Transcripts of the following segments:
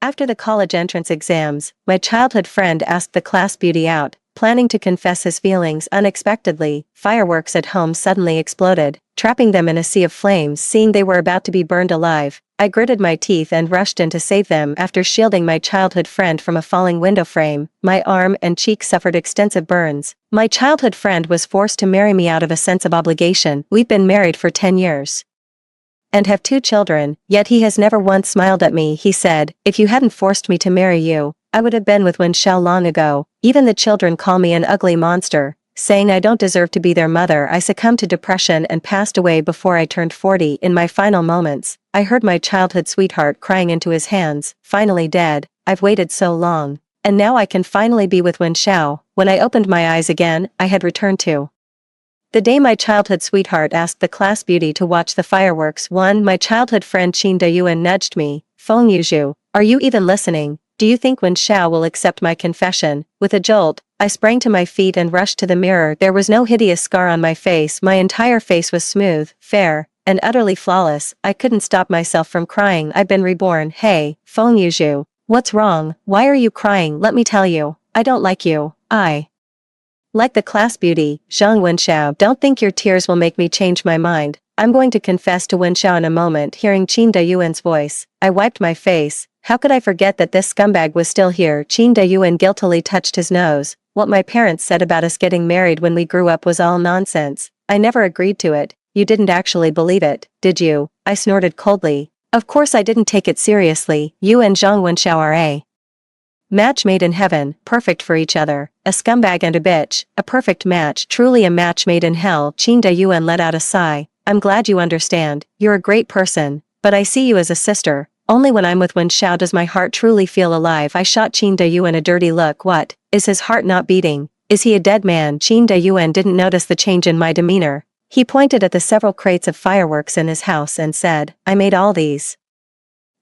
After the college entrance exams, my childhood friend asked the class beauty out, planning to confess his feelings unexpectedly. Fireworks at home suddenly exploded, trapping them in a sea of flames. Seeing they were about to be burned alive, I gritted my teeth and rushed in to save them. After shielding my childhood friend from a falling window frame, my arm and cheek suffered extensive burns. My childhood friend was forced to marry me out of a sense of obligation. We've been married for 10 years. And have 2 children, yet he has never once smiled at me. He said, "If you hadn't forced me to marry you, I would have been with Wen Xiao long ago." Even the children call me an ugly monster, saying I don't deserve to be their mother. I succumbed to depression and passed away before I turned 40. In my final moments, I heard my childhood sweetheart crying into his hands, "Finally dead, I've waited so long. And now I can finally be with Wen Xiao." When I opened my eyes again, I had returned to the day my childhood sweetheart asked the class beauty to watch the fireworks. My childhood friend Qin Dayuan nudged me. "Feng Yuzhu, are you even listening? Do you think Wen Xiao will accept my confession?" With a jolt, I sprang to my feet and rushed to the mirror. There was no hideous scar on my face. My entire face was smooth, fair, and utterly flawless. I couldn't stop myself from crying. I've been reborn. "Hey, Feng Yuzhu, what's wrong? Why are you crying? Let me tell you, I don't like you. I like the class beauty, Zhang Wenxiao. Don't think your tears will make me change my mind. I'm going to confess to Wenxiao in a moment." Hearing Qin Dayuan's voice, I wiped my face. How could I forget that this scumbag was still here? Qin Dayuan guiltily touched his nose. "What my parents said about us getting married when we grew up was all nonsense. I never agreed to it. You didn't actually believe it, did you?" I snorted coldly. Of course I didn't take it seriously. You and Zhang Wenxiao are a match made in heaven, perfect for each other. A scumbag and a bitch, a perfect match, truly a match made in hell. Qin Dayuan let out a sigh. "I'm glad you understand. You're a great person, but I see you as a sister. Only when I'm with Wen Xiao does my heart truly feel alive." I shot Qin Dayuan a dirty look. "What? Is his heart not beating? Is he a dead man?" Qin Dayuan didn't notice the change in my demeanor. He pointed at the several crates of fireworks in his house and said, "I made all these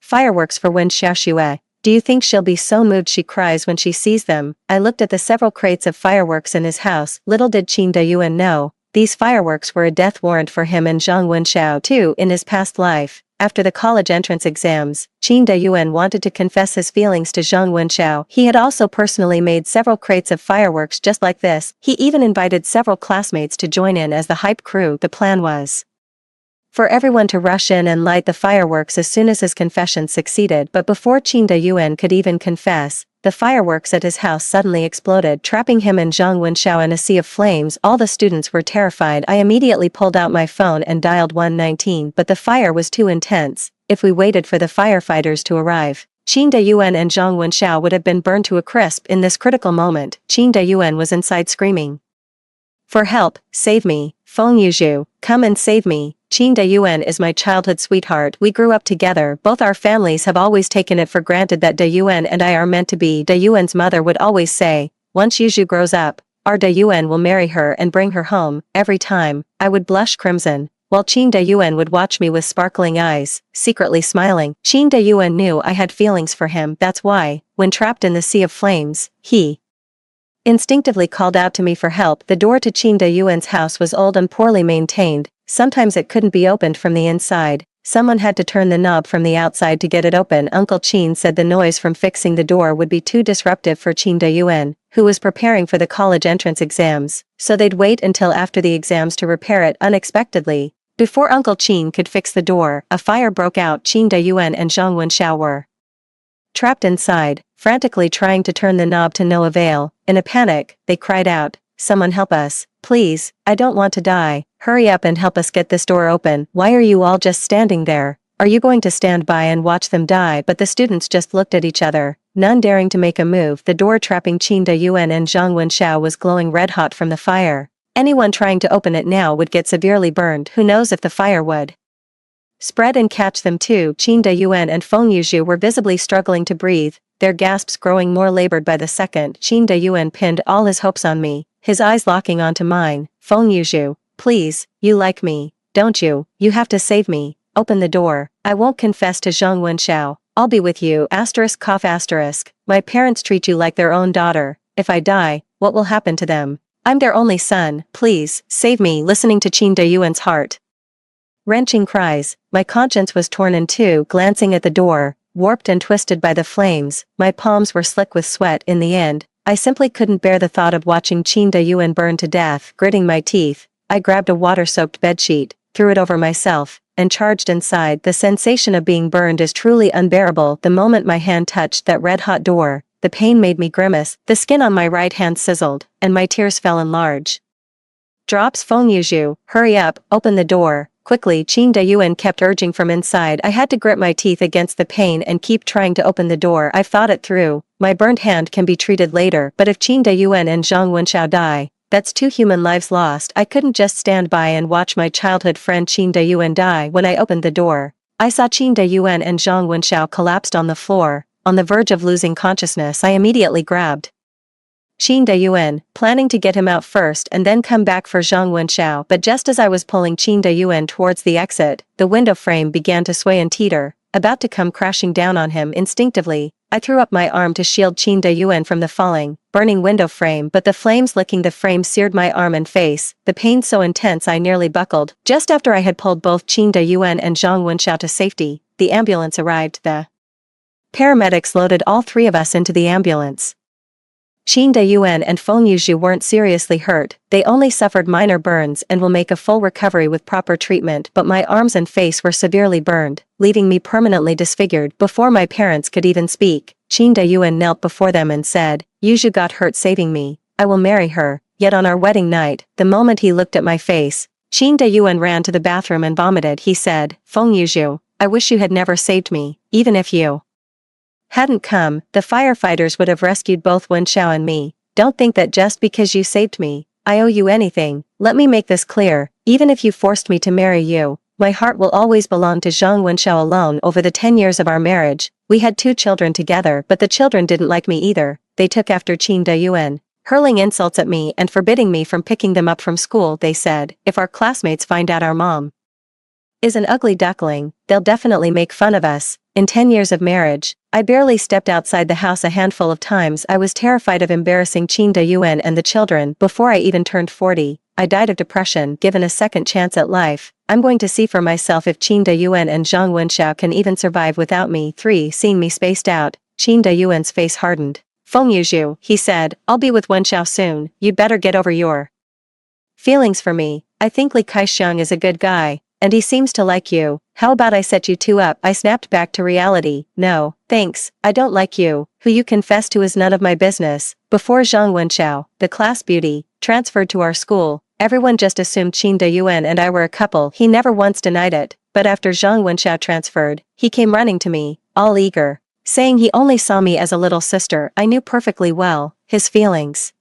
fireworks for Wen Xiaoxue. Do you think she'll be so moved she cries when she sees them?" I looked at the several crates of fireworks in his house. Little did Qin Dayuan know, these fireworks were a death warrant for him and Zhang Wenxiao too in his past life. After the college entrance exams, Qin Dayuan wanted to confess his feelings to Zhang Wenxiao. He had also personally made several crates of fireworks just like this. He even invited several classmates to join in as the hype crew. The plan was for everyone to rush in and light the fireworks as soon as his confession succeeded. But before Qin Dayuan could even confess, the fireworks at his house suddenly exploded, trapping him and Zhang Wenxiao in a sea of flames. All the students were terrified. I immediately pulled out my phone and dialed 119, but the fire was too intense. If we waited for the firefighters to arrive, Qin Dayuan and Zhang Wenxiao would have been burned to a crisp. In this critical moment, Qin Dayuan was inside screaming for help. "Save me, Feng Yuzhu, come and save me." Qin Dayuan is my childhood sweetheart. We grew up together. Both our families have always taken it for granted that Dayuan and I are meant to be. Dayuan's mother would always say, "Once Yuzhu grows up, our Dayuan will marry her and bring her home." Every time, I would blush crimson, while Qin Dayuan would watch me with sparkling eyes, secretly smiling. Qin Dayuan knew I had feelings for him. That's why, when trapped in the sea of flames, he instinctively called out to me for help. The door to Qin Dayuan's house was old and poorly maintained. Sometimes it couldn't be opened from the inside. Someone had to turn the knob from the outside to get it open. Uncle Qin said the noise from fixing the door would be too disruptive for Qin Dayuan, who was preparing for the college entrance exams, so they'd wait until after the exams to repair it. Unexpectedly, before Uncle Qin could fix the door, a fire broke out. Qin Dayuan and Zhang Wenxiao were trapped inside, frantically trying to turn the knob to no avail. In a panic, they cried out, "Someone help us, please, I don't want to die. Hurry up and help us get this door open." "Why are you all just standing there? Are you going to stand by and watch them die?" But the students just looked at each other, none daring to make a move. The door trapping Qin Dayuan and Zhang Wenxiao was glowing red hot from the fire. Anyone trying to open it now would get severely burned. Who knows if the fire would spread and catch them too. Qin Dayuan and Feng Yuzhu were visibly struggling to breathe, their gasps growing more labored by the second. Qin Dayuan pinned all his hopes on me, his eyes locking onto mine. "Feng Yuzhu, please, you like me, don't you? You have to save me. Open the door. I won't confess to Zhang Wenxiao. I'll be with you. Cough. My parents treat you like their own daughter. If I die, what will happen to them? I'm their only son. Please, save me." Listening to Qin Dayuan's heart wrenching cries, my conscience was torn in two. Glancing at the door, warped and twisted by the flames, my palms were slick with sweat in the end. I simply couldn't bear the thought of watching Qin Dayuan burn to death. Gritting my teeth, I grabbed a water-soaked bedsheet, threw it over myself, and charged inside. The sensation of being burned is truly unbearable. The moment my hand touched that red-hot door, the pain made me grimace, the skin on my right hand sizzled, and my tears fell in large drops. Feng Yuzhu, hurry up, open the door. Quickly, Qin Dayuan kept urging from inside. I had to grit my teeth against the pain and keep trying to open the door. I've thought it through. My burned hand can be treated later, but if Qin Dayuan and Zhang Wenxiao die, that's 2 human lives lost. I couldn't just stand by and watch my childhood friend Qin Dayuan die. When I opened the door, I saw Qin Dayuan and Zhang Wenxiao collapsed on the floor. On the verge of losing consciousness, I immediately grabbed Qin Dayuan, planning to get him out first and then come back for Zhang Wenxiao. But just as I was pulling Qin Dayuan towards the exit, the window frame began to sway and teeter, about to come crashing down on him. Instinctively, I threw up my arm to shield Qin Dayuan from the falling, burning window frame, but the flames licking the frame seared my arm and face, the pain so intense I nearly buckled. Just after I had pulled both Qin Dayuan and Zhang Wenxiao to safety, the ambulance arrived. The paramedics loaded all 3 of us into the ambulance. Qin Dayuan and Feng Yuzhu weren't seriously hurt, they only suffered minor burns and will make a full recovery with proper treatment, but my arms and face were severely burned, leaving me permanently disfigured. Before my parents could even speak, Qin Dayuan knelt before them and said, "Yuzhu got hurt saving me, I will marry her." Yet on our wedding night, the moment he looked at my face, Qin Dayuan ran to the bathroom and vomited. He said, "Feng Yuzhu, I wish you had never saved me. Even if you hadn't come, the firefighters would have rescued both Wenxiao and me. Don't think that just because you saved me, I owe you anything. Let me make this clear, even if you forced me to marry you, my heart will always belong to Zhang Wenxiao alone." Over the 10 years of our marriage, we had 2 children together, but the children didn't like me either. They took after Qin Dayuan, hurling insults at me and forbidding me from picking them up from school. They said, "If our classmates find out our mom is an ugly duckling, they'll definitely make fun of us." In 10 years of marriage, I barely stepped outside the house a handful of times. I was terrified of embarrassing Qin Dayuan and the children. Before I even turned 40, I died of depression. Given a second chance at life, I'm going to see for myself if Qin Dayuan and Zhang Wenxiao can even survive without me. 3. Seeing me spaced out, Qin Dayuan's face hardened. "Feng Yuzhu," he said, "I'll be with Wenxiao soon. You'd better get over your feelings for me. I think Li Kaixiang is a good guy, and he seems to like you. How about I set you 2 up?" I snapped back to reality. "No, thanks, I don't like you. Who you confess to is none of my business." Before Zhang Wenxiao, the class beauty, transferred to our school, everyone just assumed Qin Dayuan and I were a couple. He never once denied it, but after Zhang Wenxiao transferred, he came running to me, all eager, saying he only saw me as a little sister. I knew perfectly well, his feelings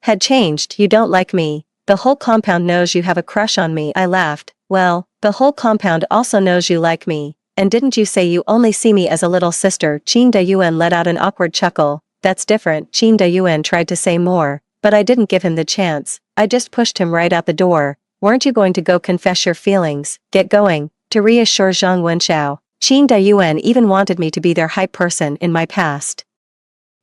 had changed. "You don't like me. The whole compound knows you have a crush on me." I laughed. "Well, the whole compound also knows you like me. And didn't you say you only see me as a little sister?" Qin Dayuan let out an awkward chuckle. "That's different." Qin Dayuan tried to say more, but I didn't give him the chance. I just pushed him right out the door. "Weren't you going to go confess your feelings? Get going." To reassure Zhang Wenxiao, Qin Dayuan even wanted me to be their hype person in my past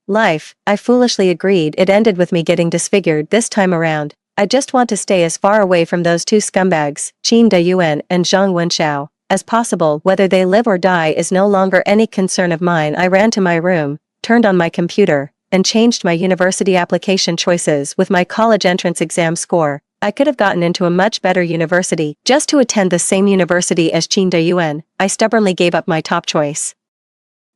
life. I foolishly agreed. It ended with me getting disfigured. This time around, I just want to stay as far away from those 2 scumbags, Qin Dayuan and Zhang Wenxiao, as possible. Whether they live or die is no longer any concern of mine. I ran to my room, turned on my computer, and changed my university application choices. With my college entrance exam score, I could have gotten into a much better university. Just to attend the same university as Qin Dayuan, I stubbornly gave up my top choice.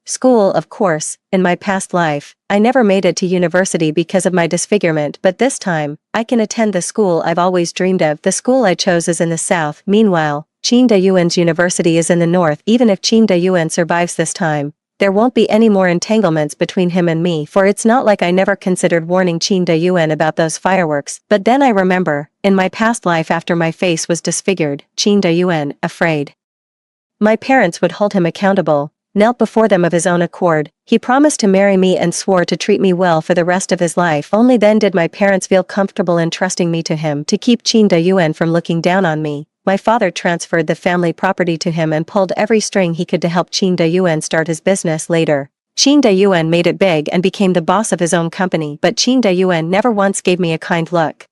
School. Of course, in my past life, I never made it to university because of my disfigurement, but this time, I can attend the school I've always dreamed of. The school I chose is in the south. Meanwhile, Qin Dayuan's university is in the north. Even if Qin Dayuan survives this time, there won't be any more entanglements between him and me, for it's not like I never considered warning Qin Dayuan about those fireworks. But then I remember, in my past life after my face was disfigured, Qin Dayuan, afraid my parents would hold him accountable, knelt before them of his own accord. He promised to marry me and swore to treat me well for the rest of his life. Only then did my parents feel comfortable entrusting me to him to keep Qin Dayuan from looking down on me. My father transferred the family property to him and pulled every string he could to help Qin Dayuan start his business later. Qin Dayuan made it big and became the boss of his own company, but Qin Dayuan never once gave me a kind look.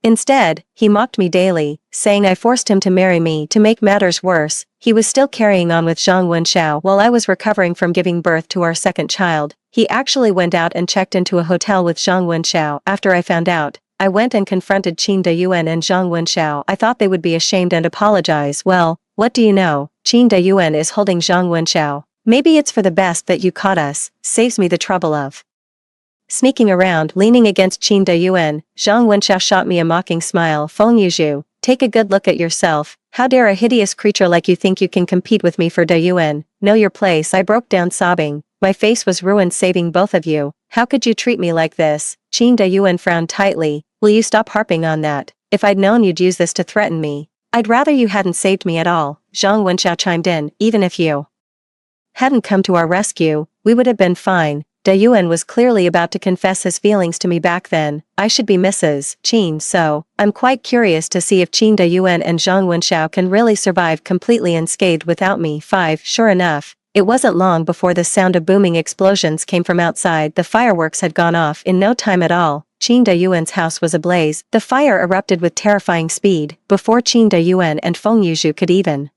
Instead, he mocked me daily, saying I forced him to marry me. To make matters worse, he was still carrying on with Zhang Wenxiao while I was recovering from giving birth to our second child. He actually went out and checked into a hotel with Zhang Wenxiao. After I found out, I went and confronted Qin Dayuan and Zhang Wenxiao. I thought they would be ashamed and apologize. Well, what do you know? Qin Dayuan is holding Zhang Wenxiao. Maybe it's for the best that you caught us, saves me the trouble of sneaking around. Leaning against Qin Dayuan, Zhang Wenxiao shot me a mocking smile. Feng Yuzhu, take a good look at yourself. How dare a hideous creature like you think you can compete with me for Dayuan? Know your place. I broke down sobbing. My face was ruined saving both of you. How could you treat me like this? Qin Dayuan frowned tightly. Will you stop harping on that? If I'd known you'd use this to threaten me, I'd rather you hadn't saved me at all. Zhang Wenxiao chimed in. Even if you hadn't come to our rescue, we would have been fine. Dayuan was clearly about to confess his feelings to me back then. I should be Mrs. Qin, so I'm quite curious to see if Qin Dayuan and Zhang Wenxiao can really survive completely unscathed without me. 5. Sure enough, it wasn't long before the sound of booming explosions came from outside. The fireworks had gone off in no time at all. Qin Dayuan's house was ablaze. The fire erupted with terrifying speed. Before Qin Dayuan and Feng Yuzhu could even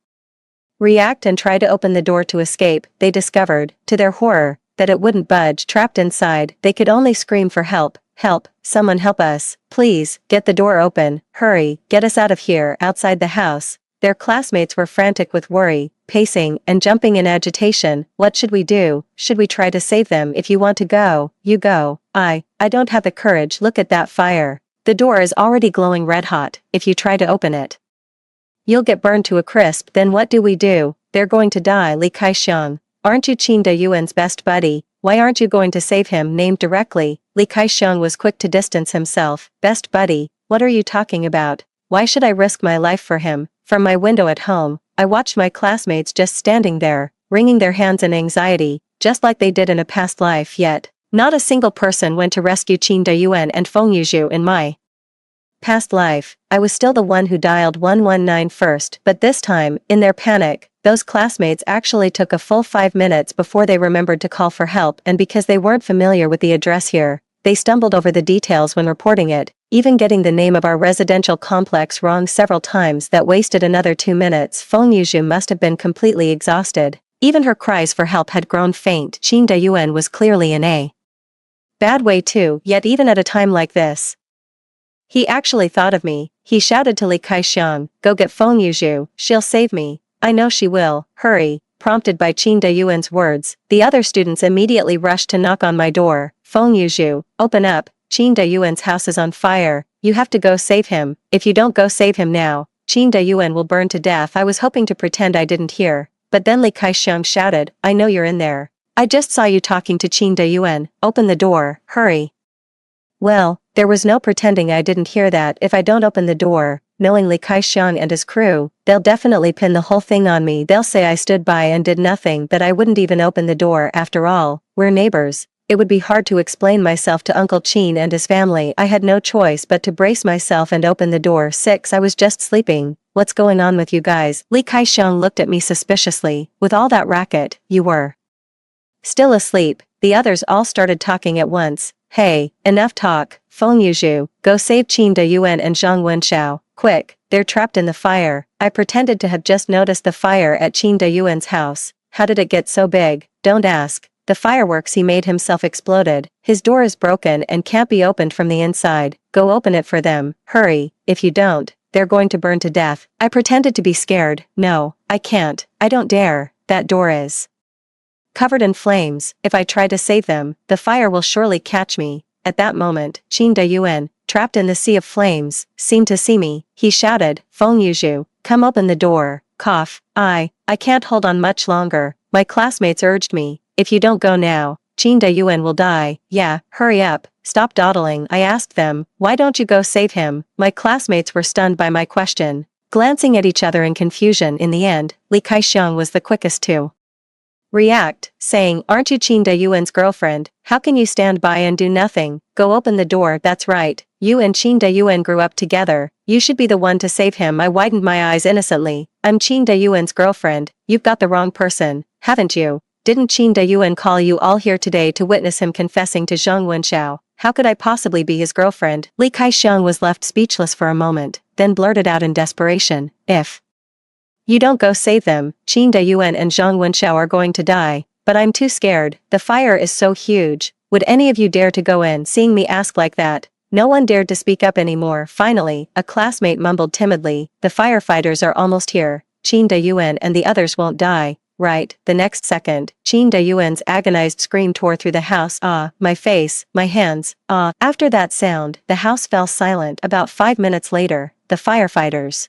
react and try to open the door to escape, they discovered, to their horror, that it wouldn't budge. Trapped inside, they could only scream for help. Help, someone help us, please, get the door open, hurry, get us out of here. Outside the house, their classmates were frantic with worry, pacing and jumping in agitation. What should we do? Should we try to save them? If you want to go, you go. I don't have the courage. Look at that fire. The door is already glowing red hot. If you try to open it, you'll get burned to a crisp. Then what do we do? They're going to die. Li Kaixiang, aren't you Qin Dayuan's best buddy? Why aren't you going to save him? Named directly, Li Kaixiang was quick to distance himself. Best buddy? What are you talking about? Why should I risk my life for him? From my window at home, I watched my classmates just standing there, wringing their hands in anxiety, just like they did in a past life. Yet not a single person went to rescue Qin Dayuan and Feng Yuzhu. In my past life, I was still the one who dialed 119 first, but this time, in their panic, those classmates actually took a full 5 minutes before they remembered to call for help, and because they weren't familiar with the address here, they stumbled over the details when reporting it, even getting the name of our residential complex wrong several times. That wasted another 2 minutes. Feng Yuzhu must have been completely exhausted. Even her cries for help had grown faint. Qin Dayuan was clearly in a bad way too, yet even at a time like this, he actually thought of me. He shouted to Li Kaixiang, go get Feng Yuzhu, she'll save me. I know she will, hurry. Prompted by Qin Dayuan's words, the other students immediately rushed to knock on my door. Feng Yuzhu, open up, Qin Dayuan's house is on fire, you have to go save him. If you don't go save him now, Qin Dayuan will burn to death. I was hoping to pretend I didn't hear, but then Li Kaixiang shouted, I know you're in there. I just saw you talking to Qin Dayuan, open the door, hurry. Well, there was no pretending I didn't hear that. If I don't open the door, knowing Li Kaixiang and his crew, they'll definitely pin the whole thing on me. They'll say I stood by and did nothing, that I wouldn't even open the door. After all, we're neighbors. It would be hard to explain myself to Uncle Qin and his family. I had no choice but to brace myself and open the door. 6. I was just sleeping. What's going on with you guys? Li Kaixiang looked at me suspiciously. With all that racket, you were still asleep. The others all started talking at once. Hey, enough talk. Feng Yuzhu, go save Qin Dayuan and Zhang Wenxiao. Quick, they're trapped in the fire. I pretended to have just noticed the fire at Qin Dayuan's house. How did it get so big? Don't ask. The fireworks he made himself exploded. His door is broken and can't be opened from the inside. Go open it for them. Hurry. If you don't, they're going to burn to death. I pretended to be scared. No, I can't. I don't dare. That door is covered in flames. If I try to save them, the fire will surely catch me. At that moment, Qin Dayuan, trapped in the sea of flames, seemed to see me. He shouted, Feng Yuzhu, come open the door. Cough. I can't hold on much longer. My classmates urged me. If you don't go now, Qin Dayuan will die. Yeah, hurry up. Stop dawdling. I asked them, why don't you go save him? My classmates were stunned by my question, glancing at each other in confusion. In the end, Li Kaixiang was the quickest to react, saying, aren't you Qin Dayuan's girlfriend? How can you stand by and do nothing? Go open the door. That's right. You and Qin Dayuan grew up together. You should be the one to save him. I widened my eyes innocently. I'm Qin Dayuan's girlfriend. You've got the wrong person, haven't you? Didn't Qin Dayuan call you all here today to witness him confessing to Zhang Wenxiao? How could I possibly be his girlfriend? Li Kai-xiang was left speechless for a moment, then blurted out in desperation, if you don't go save them, Qin Dayuan and Zhang Wenshao are going to die, but I'm too scared, the fire is so huge, would any of you dare to go in? Seeing me ask like that, no one dared to speak up anymore. Finally, a classmate mumbled timidly, the firefighters are almost here, Qin Dayuan and the others won't die, right? The next second, Qin Dayuan's agonized scream tore through the house. Ah, my face, my hands, ah. After that sound, the house fell silent. About 5 minutes later, the firefighters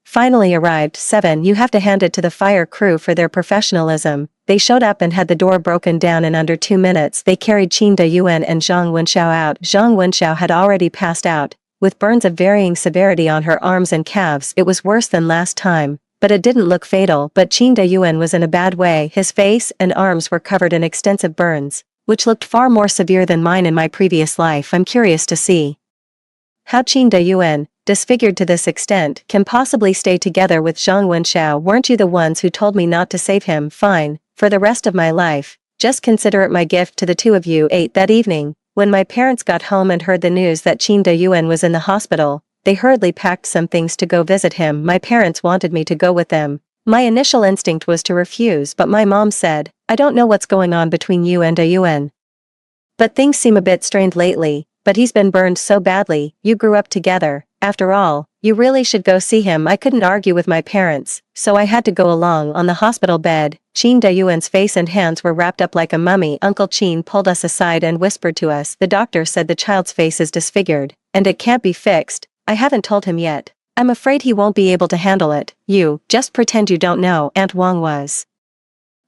finally arrived. 7. You have to hand it to the fire crew for their professionalism. They showed up and had the door broken down in under 2 minutes. They carried Qin Dayuan and Zhang Wenshao out. Zhang Wenshao had already passed out, with burns of varying severity on her arms and calves. It was worse than last time, but it didn't look fatal. But Qin Dayuan was in a bad way. His face and arms were covered in extensive burns, which looked far more severe than mine in my previous life. I'm curious to see how Qin Dayuan, disfigured to this extent, can possibly stay together with Zhang Wenshao. Weren't you the ones who told me not to save him? Fine, for the rest of my life, just consider it my gift to the two of you. 8. That evening, when my parents got home and heard the news that Qin Dayuan was in the hospital, they hurriedly packed some things to go visit him. My parents wanted me to go with them. My initial instinct was to refuse, but my mom said, I don't know what's going on between you and Dayuan, but things seem a bit strained lately, but he's been burned so badly. You grew up together. After all, you really should go see him. I couldn't argue with my parents, so I had to go along. On the hospital bed, Qin Dayuan's face and hands were wrapped up like a mummy. Uncle Qin pulled us aside and whispered to us, the doctor said the child's face is disfigured, and it can't be fixed. I haven't told him yet. I'm afraid he won't be able to handle it. You, just pretend you don't know. Aunt Wang was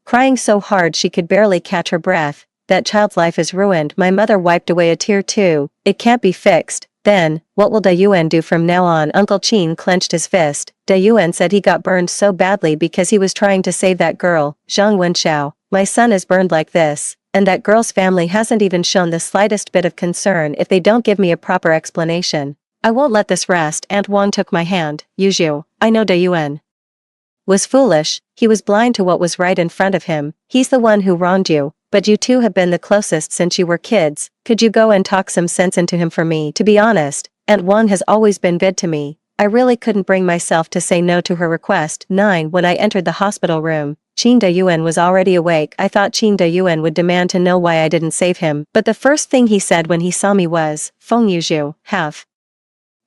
crying so hard she could barely catch her breath. That child's life is ruined. My mother wiped away a tear too. It can't be fixed. Then, what will Dayuan do from now on? Uncle Qin clenched his fist. Dayuan said he got burned so badly because he was trying to save that girl, Zhang Wenshao. My son is burned like this, and that girl's family hasn't even shown the slightest bit of concern. If they don't give me a proper explanation, I won't let this rest. Aunt Wang took my hand. Yuzhu, I know Dayuan was foolish. He was blind to what was right in front of him. He's the one who wronged you, but you two have been the closest since you were kids. Could you go and talk some sense into him for me? To be honest, Aunt Wang has always been good to me. I really couldn't bring myself to say no to her request. 9. When I entered the hospital room, Qin Dayuan was already awake. I thought Qin Dayuan would demand to know why I didn't save him, but the first thing he said when he saw me was, Feng Yuzhu, have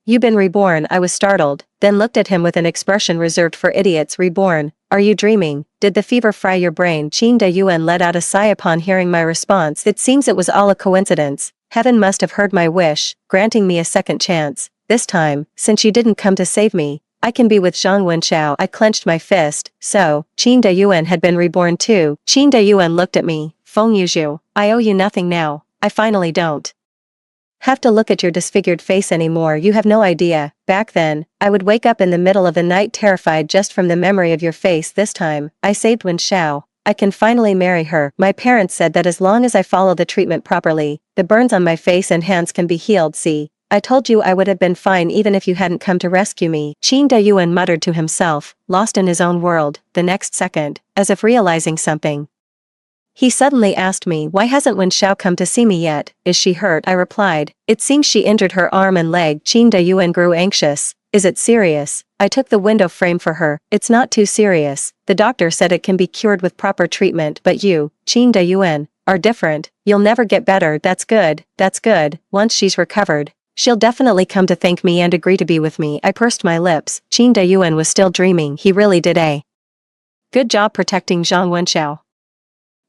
you been reborn? I was startled, then looked at him with an expression reserved for idiots. Reborn? Are you dreaming? Did the fever fry your brain? Qin Dayuan let out a sigh upon hearing my response. It seems it was all a coincidence. Heaven must have heard my wish, granting me a second chance. This time, since you didn't come to save me, I can be with Zhang Wenshao. I clenched my fist. So, Qin Dayuan had been reborn too. Qin Dayuan looked at me. Feng Yuzhu, I owe you nothing now. I finally don't have to look at your disfigured face anymore. You have no idea. Back then, I would wake up in the middle of the night terrified just from the memory of your face. This time, I saved Wenshao. I can finally marry her. My parents said that as long as I follow the treatment properly, the burns on my face and hands can be healed. See, I told you I would have been fine even if you hadn't come to rescue me. Qin Dayuan muttered to himself, lost in his own world. The next second, as if realizing something, he suddenly asked me, why hasn't Wenshao come to see me yet? Is she hurt? I replied, it seems she injured her arm and leg. Qin Dayuan grew anxious. Is it serious? I took the window frame for her. It's not too serious. The doctor said it can be cured with proper treatment, but you, Qin Dayuan, are different. You'll never get better. That's good. That's good. Once she's recovered, she'll definitely come to thank me and agree to be with me. I pursed my lips. Qin Dayuan was still dreaming. He really did a good job protecting Zhang Wenshao.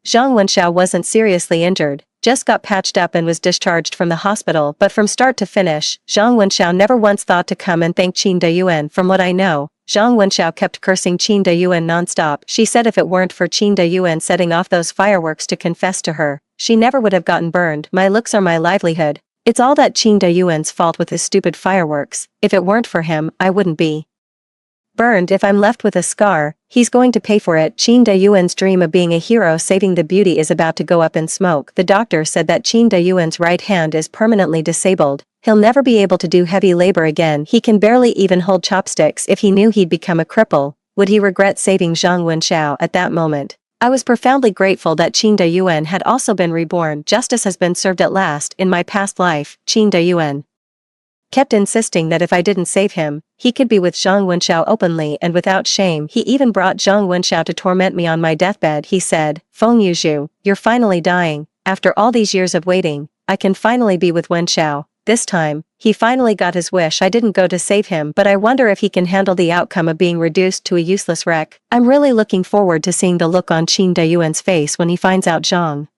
Zhang Wenshao wasn't seriously injured, just got patched up and was discharged from the hospital, but from start to finish, Zhang Wenshao never once thought to come and thank Qin Dayuan. From what I know, Zhang Wenshao kept cursing Qin Dayuan non-stop. She said if it weren't for Qin Dayuan setting off those fireworks to confess to her, she never would have gotten burned. My looks are my livelihood. It's all that Qin Dayuan's fault with his stupid fireworks. If it weren't for him, I wouldn't be burned. If I'm left with a scar, he's going to pay for it. Qin Dayuan's dream of being a hero saving the beauty is about to go up in smoke. The doctor said that Qin Dayuan's right hand is permanently disabled. He'll never be able to do heavy labor again. He can barely even hold chopsticks. If he knew he'd become a cripple, would he regret saving Zhang Wenshao at that moment? I was profoundly grateful that Qin Dayuan had also been reborn. Justice has been served at last in my past life, Qin Dayuan kept insisting that if I didn't save him, he could be with Zhang Wenxiao openly and without shame. He even brought Zhang Wenxiao to torment me on my deathbed. He said, "Feng Yuzhu, you're finally dying. After all these years of waiting, I can finally be with Wenxiao." This time, he finally got his wish. I didn't go to save him, but I wonder if he can handle the outcome of being reduced to a useless wreck. I'm really looking forward to seeing the look on Qin Dayuan's face when he finds out Zhang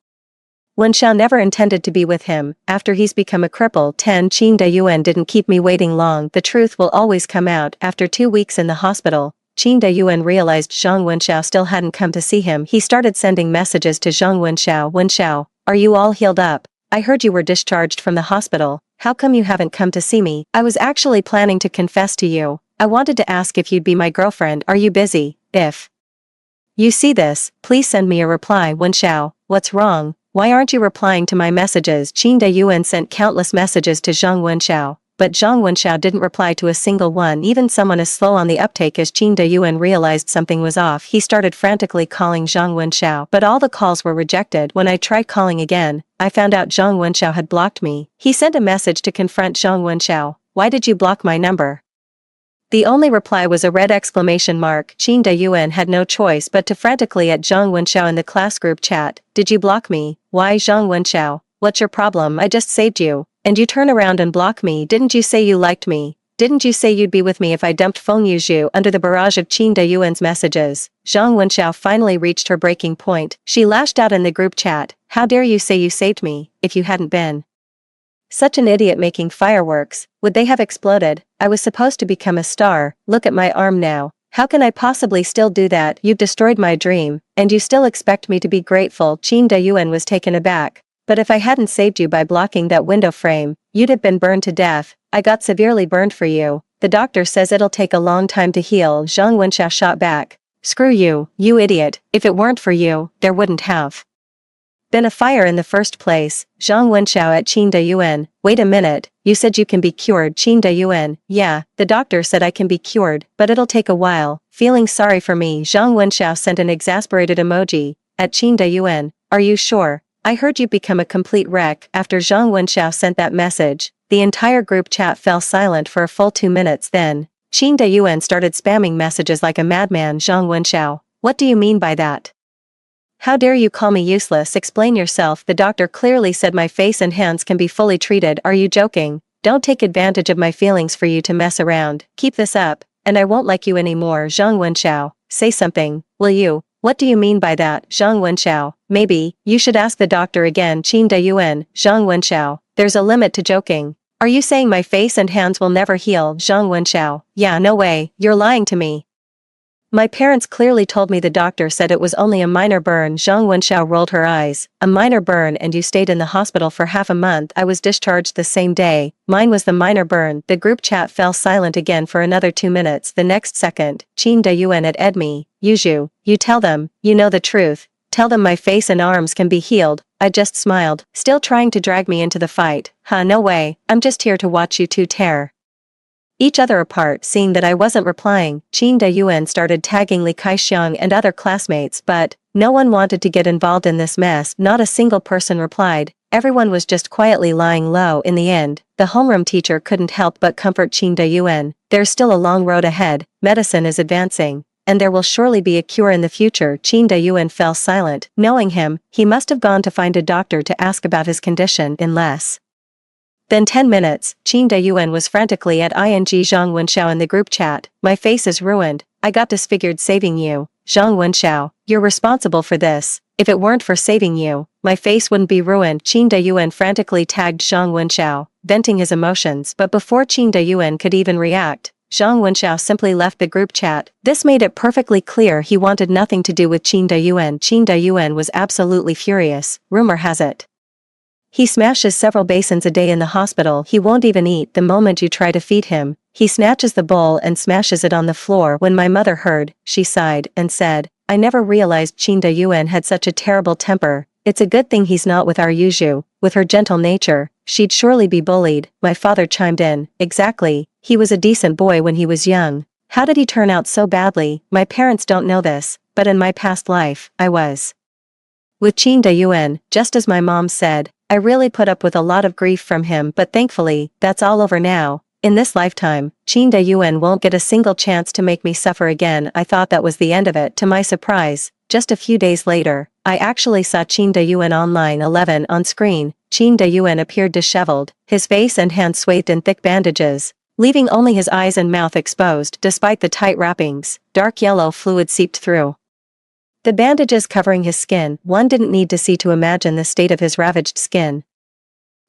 Wenxiao never intended to be with him. After he's become a cripple. 10 Qin Dayuan didn't keep me waiting long. The truth will always come out. After 2 weeks in the hospital, Qin Dayuan realized Zhang Wenxiao still hadn't come to see him. He started sending messages to Zhang Wenxiao. "Wenxiao, are you all healed up? I heard you were discharged from the hospital. How come you haven't come to see me? I was actually planning to confess to you. I wanted to ask if you'd be my girlfriend. Are you busy? If you see this, please send me a reply." "Wenxiao, what's wrong? Why aren't you replying to my messages?" Qin Dayuan sent countless messages to Zhang Wenxiao, but Zhang Wenxiao didn't reply to a single one. Even someone as slow on the uptake as Qin Dayuan realized something was off. He started frantically calling Zhang Wenxiao, but all the calls were rejected. When I tried calling again, I found out Zhang Wenxiao had blocked me. He sent a message to confront Zhang Wenxiao. "Why did you block my number?" The only reply was a red exclamation mark. Qin Dayuan had no choice but to frantically at Zhang Wenxiao in the class group chat. "Did you block me? Why, Zhang Wenxiao? What's your problem? I just saved you. And you turn around and block me. Didn't you say you liked me? Didn't you say you'd be with me if I dumped Feng Yuzhu?" Under the barrage of Qin Dayuan's messages, Zhang Wenxiao finally reached her breaking point. She lashed out in the group chat. "How dare you say you saved me, if you hadn't been such an idiot making fireworks? Would they have exploded? I was supposed to become a star. Look at my arm now. How can I possibly still do that? You've destroyed my dream, and you still expect me to be grateful." Qin Dayuan was taken aback. "But if I hadn't saved you by blocking that window frame, you'd have been burned to death. I got severely burned for you. The doctor says it'll take a long time to heal." Zhang Wenxiao shot back. "Screw you, you idiot. If it weren't for you, there wouldn't have been a fire in the first place." Zhang Wenxiao at Qin Dayuan. "Wait a minute, you said you can be cured." Qin Dayuan. "Yeah, the doctor said I can be cured, but it'll take a while. Feeling sorry for me." Zhang Wenxiao sent an exasperated emoji. At Qin Dayuan. "Are you sure? I heard you become a complete wreck." After Zhang Wenxiao sent that message, the entire group chat fell silent for a full 2 minutes. Then, Qin Dayuan started spamming messages like a madman. "Zhang Wenxiao, what do you mean by that? How dare you call me useless? Explain yourself. The doctor clearly said my face and hands can be fully treated. Are you joking? Don't take advantage of my feelings for you to mess around. Keep this up, and I won't like you anymore." Zhang Wenxiao, say something, will you? What do you mean by that? Zhang Wenxiao, maybe, you should ask the doctor again. Qin Dayuan. Zhang Wenxiao, there's a limit to joking. Are you saying my face and hands will never heal? Zhang Wenxiao, yeah, no way, you're lying to me. My parents clearly told me the doctor said it was only a minor burn. Zhang Wenxiao rolled her eyes. A minor burn, and you stayed in the hospital for half a month. I was discharged the same day. Mine was the minor burn. The group chat fell silent again for another 2 minutes. The next second, Qin Dayuan at Edmi. "Yuzhu, you tell them, you know the truth. Tell them my face and arms can be healed." I just smiled, still trying to drag me into the fight. "Huh, no way, I'm just here to watch you two tear each other apart." Seeing that I wasn't replying, Qin Dayuan started tagging Li Kaixiang and other classmates, but no one wanted to get involved in this mess. Not a single person replied. Everyone was just quietly lying low. In the end, the homeroom teacher couldn't help but comfort Qin Dayuan. "There's still a long road ahead. Medicine is advancing, and there will surely be a cure in the future." Qin Dayuan fell silent. Knowing him, he must have gone to find a doctor to ask about his condition. In less than 10 minutes, Qin Dayuan was frantically at ing Zhang Wenxiao in the group chat. "My face is ruined. I got disfigured saving you. Zhang Wenxiao, you're responsible for this. If it weren't for saving you, my face wouldn't be ruined." Qin Dayuan frantically tagged Zhang Wenxiao, venting his emotions, but before Qin Dayuan could even react, Zhang Wenxiao simply left the group chat. This made it perfectly clear he wanted nothing to do with Qin Dayuan. Qin Dayuan was absolutely furious. Rumor has it he smashes several basins a day in the hospital. He won't even eat the moment you try to feed him. He snatches the bowl and smashes it on the floor. When my mother heard, she sighed and said, "I never realized Qin Dayuan had such a terrible temper. It's a good thing he's not with our Yuzhu. With her gentle nature, she'd surely be bullied." My father chimed in, "Exactly, he was a decent boy when he was young. How did he turn out so badly?" "My parents don't know this, but in my past life, I was with Qin Dayuan, just as my mom said. I really put up with a lot of grief from him, but thankfully, that's all over now. In this lifetime, Qin Dayuan won't get a single chance to make me suffer again. I thought that was the end of it. To my surprise, just a few days later, I actually saw Qin Dayuan on line 11 on screen. Qin Dayuan appeared disheveled, his face and hands swathed in thick bandages, leaving only his eyes and mouth exposed. Despite the tight wrappings, dark yellow fluid seeped through the bandages covering his skin. One didn't need to see to imagine the state of his ravaged skin.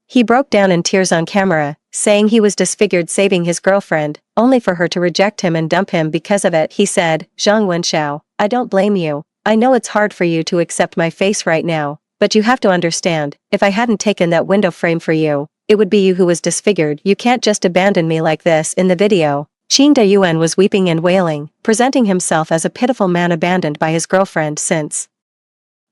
He broke down in tears on camera, saying he was disfigured saving his girlfriend, only for her to reject him and dump him because of it. He said, "Zhang Wenxiao, I don't blame you. I know it's hard for you to accept my face right now, but you have to understand, if I hadn't taken that window frame for you, it would be you who was disfigured. You can't just abandon me like this." In the video, Qin Dayuan was weeping and wailing, presenting himself as a pitiful man abandoned by his girlfriend. Since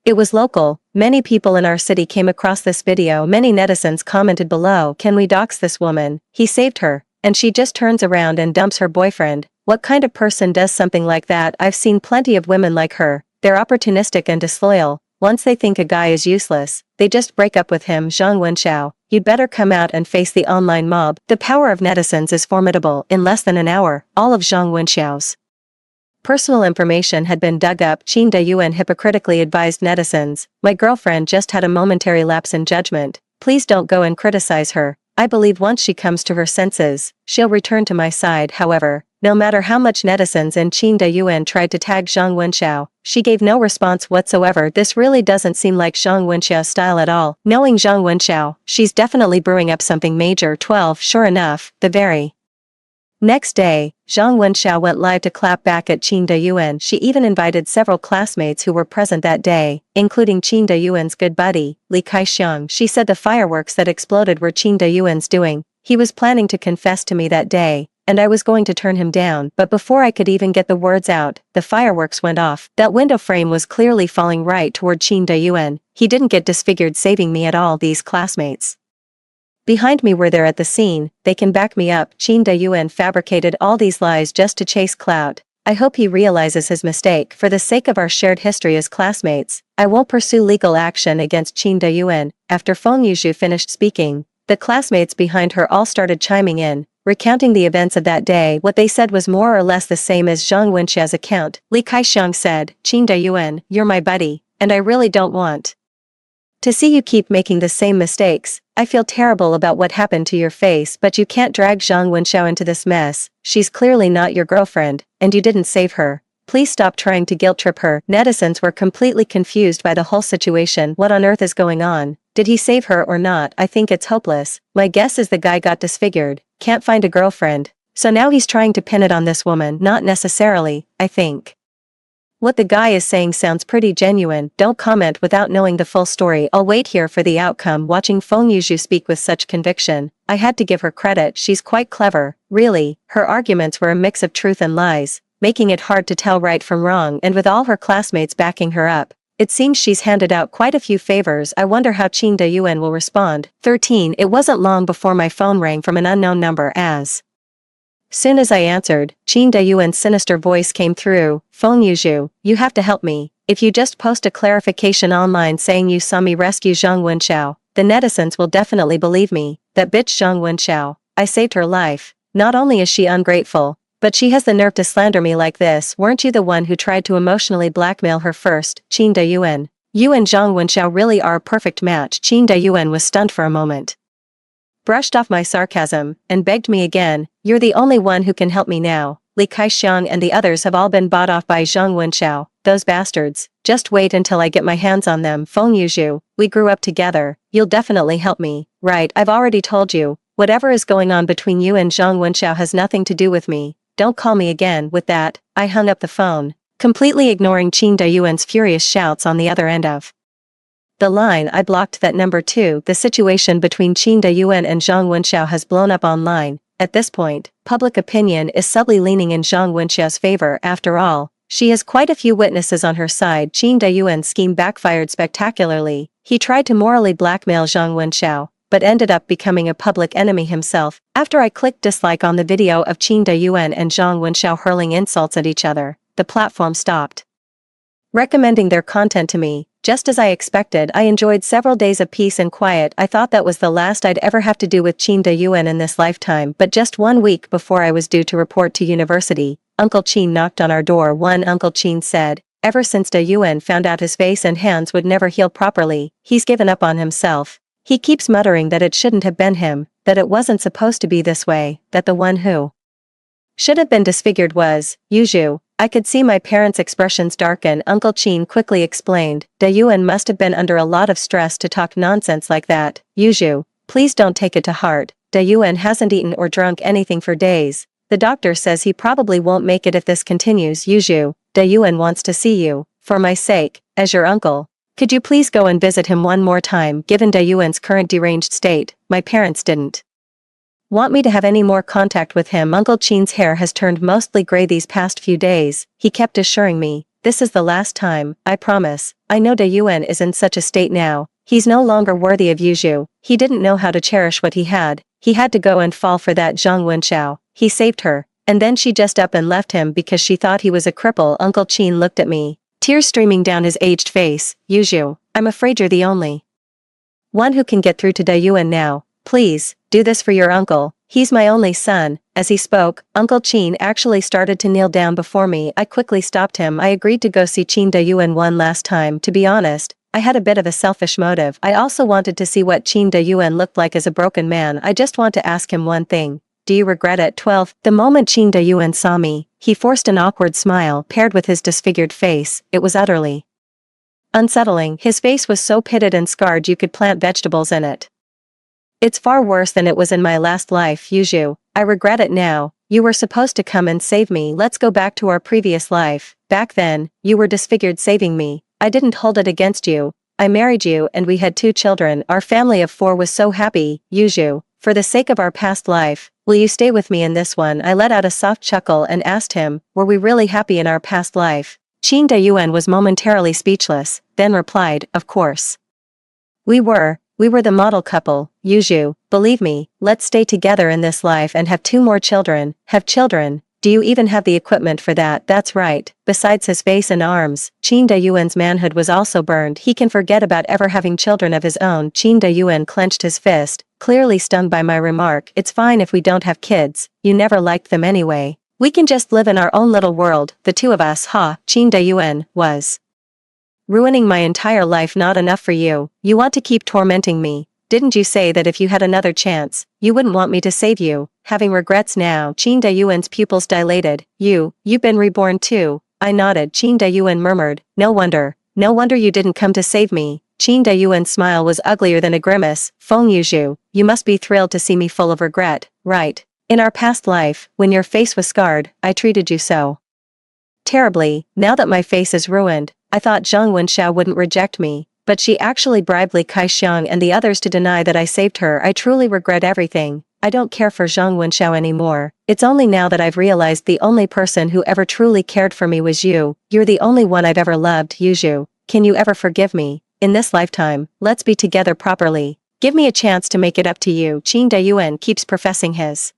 it was local, many people in our city came across this video. Many netizens commented below, "Can we dox this woman? He saved her, and she just turns around and dumps her boyfriend. What kind of person does something like that?" I've seen plenty of women like her. They're opportunistic and disloyal. Once they think a guy is useless, they just break up with him. Zhang Wenxiao, you'd better come out and face the online mob. The power of netizens is formidable. In less than an hour, all of Zhang Wenxiao's personal information had been dug up. Qin Dayuan hypocritically advised netizens, "My girlfriend just had a momentary lapse in judgment. Please don't go and criticize her. I believe once she comes to her senses, she'll return to my side." However, no matter how much netizens and Qin Dayuan tried to tag Zhang Wenxiao, she gave no response whatsoever. This really doesn't seem like Zhang Wenxiao's style at all. Knowing Zhang Wenxiao, she's definitely brewing up something major. 12 Sure enough, the very next day, Zhang Wenxiao went live to clap back at Qin Dayuan. She even invited several classmates who were present that day, including Qin Dayuan's good buddy, Li Kaixiang. She said the fireworks that exploded were Qin Dayuan's doing. "He was planning to confess to me that day, and I was going to turn him down, but before I could even get the words out, the fireworks went off." That window frame was clearly falling right toward Qin Dayuan. "He didn't get disfigured saving me at all." These classmates behind me were there at the scene, they can back me up. Qin Dayuan fabricated all these lies just to chase clout. I hope he realizes his mistake. For the sake of our shared history as classmates, I won't pursue legal action against Qin Dayuan. After Feng Yuzhu finished speaking, the classmates behind her all started chiming in, recounting the events of that day. What they said was more or less the same as Zhang Wenxiao's account. Li Kaixiang said, "Qin Dayuan, you're my buddy, and I really don't want to see you keep making the same mistakes. I feel terrible about what happened to your face, but you can't drag Zhang Wenxiao into this mess. She's clearly not your girlfriend, and you didn't save her. Please stop trying to guilt trip her." Netizens were completely confused by the whole situation. What on earth is going on? Did he save her or not? I think it's hopeless. My guess is the guy got disfigured, can't find a girlfriend, so now he's trying to pin it on this woman. Not necessarily, I think. What the guy is saying sounds pretty genuine. Don't comment without knowing the full story. I'll wait here for the outcome. Watching Feng Yuzhu speak with such conviction, I had to give her credit. She's quite clever. Really, her arguments were a mix of truth and lies, making it hard to tell right from wrong. And with all her classmates backing her up, it seems she's handed out quite a few favors. I wonder how Qin Dayuan will respond. 13 It wasn't long before my phone rang from an unknown number. As soon as I answered, Qin Dayuan's sinister voice came through. "Feng Yuzhu, you have to help me. If you just post a clarification online saying you saw me rescue Zhang Wenxiao, the netizens will definitely believe me. That bitch Zhang Wenxiao, I saved her life. Not only is she ungrateful, but she has the nerve to slander me like this. Weren't you the one who tried to emotionally blackmail her first, Qin Dayuan? You and Zhang Wenxiao really are a perfect match." Qin Dayuan was stunned for a moment, brushed off my sarcasm, and begged me again, "You're the only one who can help me now. Li Kaixiang and the others have all been bought off by Zhang Wenxiao. Those bastards. Just wait until I get my hands on them." "Feng Yuzhu, we grew up together. You'll definitely help me, right?" "I've already told you, whatever is going on between you and Zhang Wenxiao has nothing to do with me. Don't call me again." With that, I hung up the phone, completely ignoring Qin Dayuan's furious shouts on the other end of the line. I blocked that number too. The situation between Qin Dayuan and Zhang Wenxiao has blown up online. At this point, public opinion is subtly leaning in Zhang Wenxiao's favor. After all, she has quite a few witnesses on her side. Qin Dayuan's scheme backfired spectacularly. He tried to morally blackmail Zhang Wenxiao, but ended up becoming a public enemy himself. After I clicked dislike on the video of Qin Dayuan and Zhang Wenxiao hurling insults at each other, the platform stopped recommending their content to me. Just as I expected, I enjoyed several days of peace and quiet. I thought that was the last I'd ever have to do with Qin Dayuan in this lifetime, but just 1 week before I was due to report to university, Uncle Qin knocked on our door. Uncle Qin said, ever since Dayuan found out his face and hands would never heal properly, he's given up on himself. He keeps muttering that it shouldn't have been him, that it wasn't supposed to be this way, that the one who should have been disfigured was Yuju. I could see my parents' expressions darken. Uncle Qin quickly explained, Dayuan must have been under a lot of stress to talk nonsense like that. Yuju, please don't take it to heart. Dayuan hasn't eaten or drunk anything for days. The doctor says he probably won't make it if this continues. Yuju, Dayuan wants to see you. For my sake, as your uncle, could you please go and visit him one more time? Given Dayuan's current deranged state, my parents didn't want me to have any more contact with him. Uncle Qin's hair has turned mostly gray these past few days. He kept assuring me, this is the last time, I promise. I know Dayuan is in such a state now. He's no longer worthy of Yuju. He didn't know how to cherish what he had. He had to go and fall for that Zhang Wenxiao. He saved her, and then she just up and left him because she thought he was a cripple. Uncle Qin looked at me, tears streaming down his aged face. Yuju, I'm afraid you're the only one who can get through to Dayuan now. Please, do this for your uncle. He's my only son. As he spoke, Uncle Qin actually started to kneel down before me. I quickly stopped him. I agreed to go see Qin Dayuan one last time. To be honest, I had a bit of a selfish motive. I also wanted to see what Qin Dayuan looked like as a broken man. I just want to ask him one thing. Do you regret it? 12. The moment Qin Dayuan saw me, he forced an awkward smile paired with his disfigured face. It was utterly unsettling. His face was so pitted and scarred you could plant vegetables in it. It's far worse than it was in my last life. Yuju, I regret it now. You were supposed to come and save me. Let's go back to our previous life. Back then, you were disfigured saving me. I didn't hold it against you. I married you and we had 2 children. Our family of 4 was so happy. Yuju, for the sake of our past life, will you stay with me in this one? I let out a soft chuckle and asked him, were we really happy in our past life? Qin Dayuan was momentarily speechless, then replied, of course. We were the model couple. Yuju, believe me, let's stay together in this life and have 2 more children. Have children? Do you even have the equipment for that? That's right. Besides his face and arms, Qin Dayuan's manhood was also burned. He can forget about ever having children of his own. Qin Dayuan clenched his fist, clearly stung by my remark. It's fine if we don't have kids. You never liked them anyway. We can just live in our own little world, the 2 of us. Ha, Qin Dayuan was ruining my entire life. Not enough for you. You want to keep tormenting me. Didn't you say that if you had another chance, you wouldn't want me to save you? Having regrets now. Qin Dayuan's pupils dilated. You've been reborn too. I nodded. Qin Dayuan murmured, no wonder you didn't come to save me. Qin Dayuan's smile was uglier than a grimace. Feng Yuju, you must be thrilled to see me full of regret, right? In our past life, when your face was scarred, I treated you so terribly. Now that my face is ruined, I thought Zhang Wenxiao wouldn't reject me, but she actually bribed Li Kaixiang and the others to deny that I saved her. I truly regret everything. I don't care for Zhang Wenxiao anymore. It's only now that I've realized the only person who ever truly cared for me was you. You're the only one I've ever loved. Yuju, can you ever forgive me? In this lifetime, let's be together properly. Give me a chance to make it up to you. Qin Dayuan keeps professing his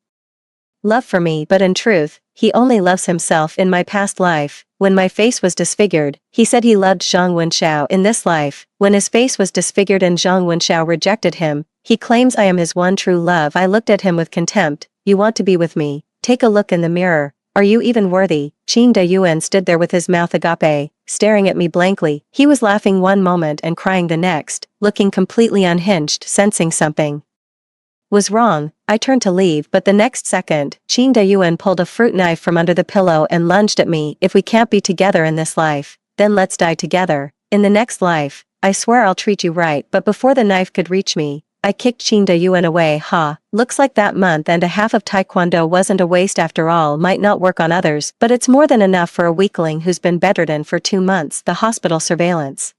love for me, but in truth, he only loves himself. In my past life, when my face was disfigured, he said he loved Zhang Wenxiao. In this life, when his face was disfigured and Zhang Wenxiao rejected him, he claims I am his one true love. I looked at him with contempt. You want to be with me? Take a look in the mirror. Are you even worthy? Qin Dayuan stood there with his mouth agape, staring at me blankly. He was laughing one moment and crying the next, looking completely unhinged. Sensing something was wrong, I turned to leave, but the next second, Qin Dayuan pulled a fruit knife from under the pillow and lunged at me. If we can't be together in this life, then let's die together. In the next life, I swear I'll treat you right. But before the knife could reach me, I kicked Qin Dayuan away. Ha, looks like that month and a half of taekwondo wasn't a waste after all. Might not work on others, but it's more than enough for a weakling who's been bedridden for 2 months. The hospital surveillance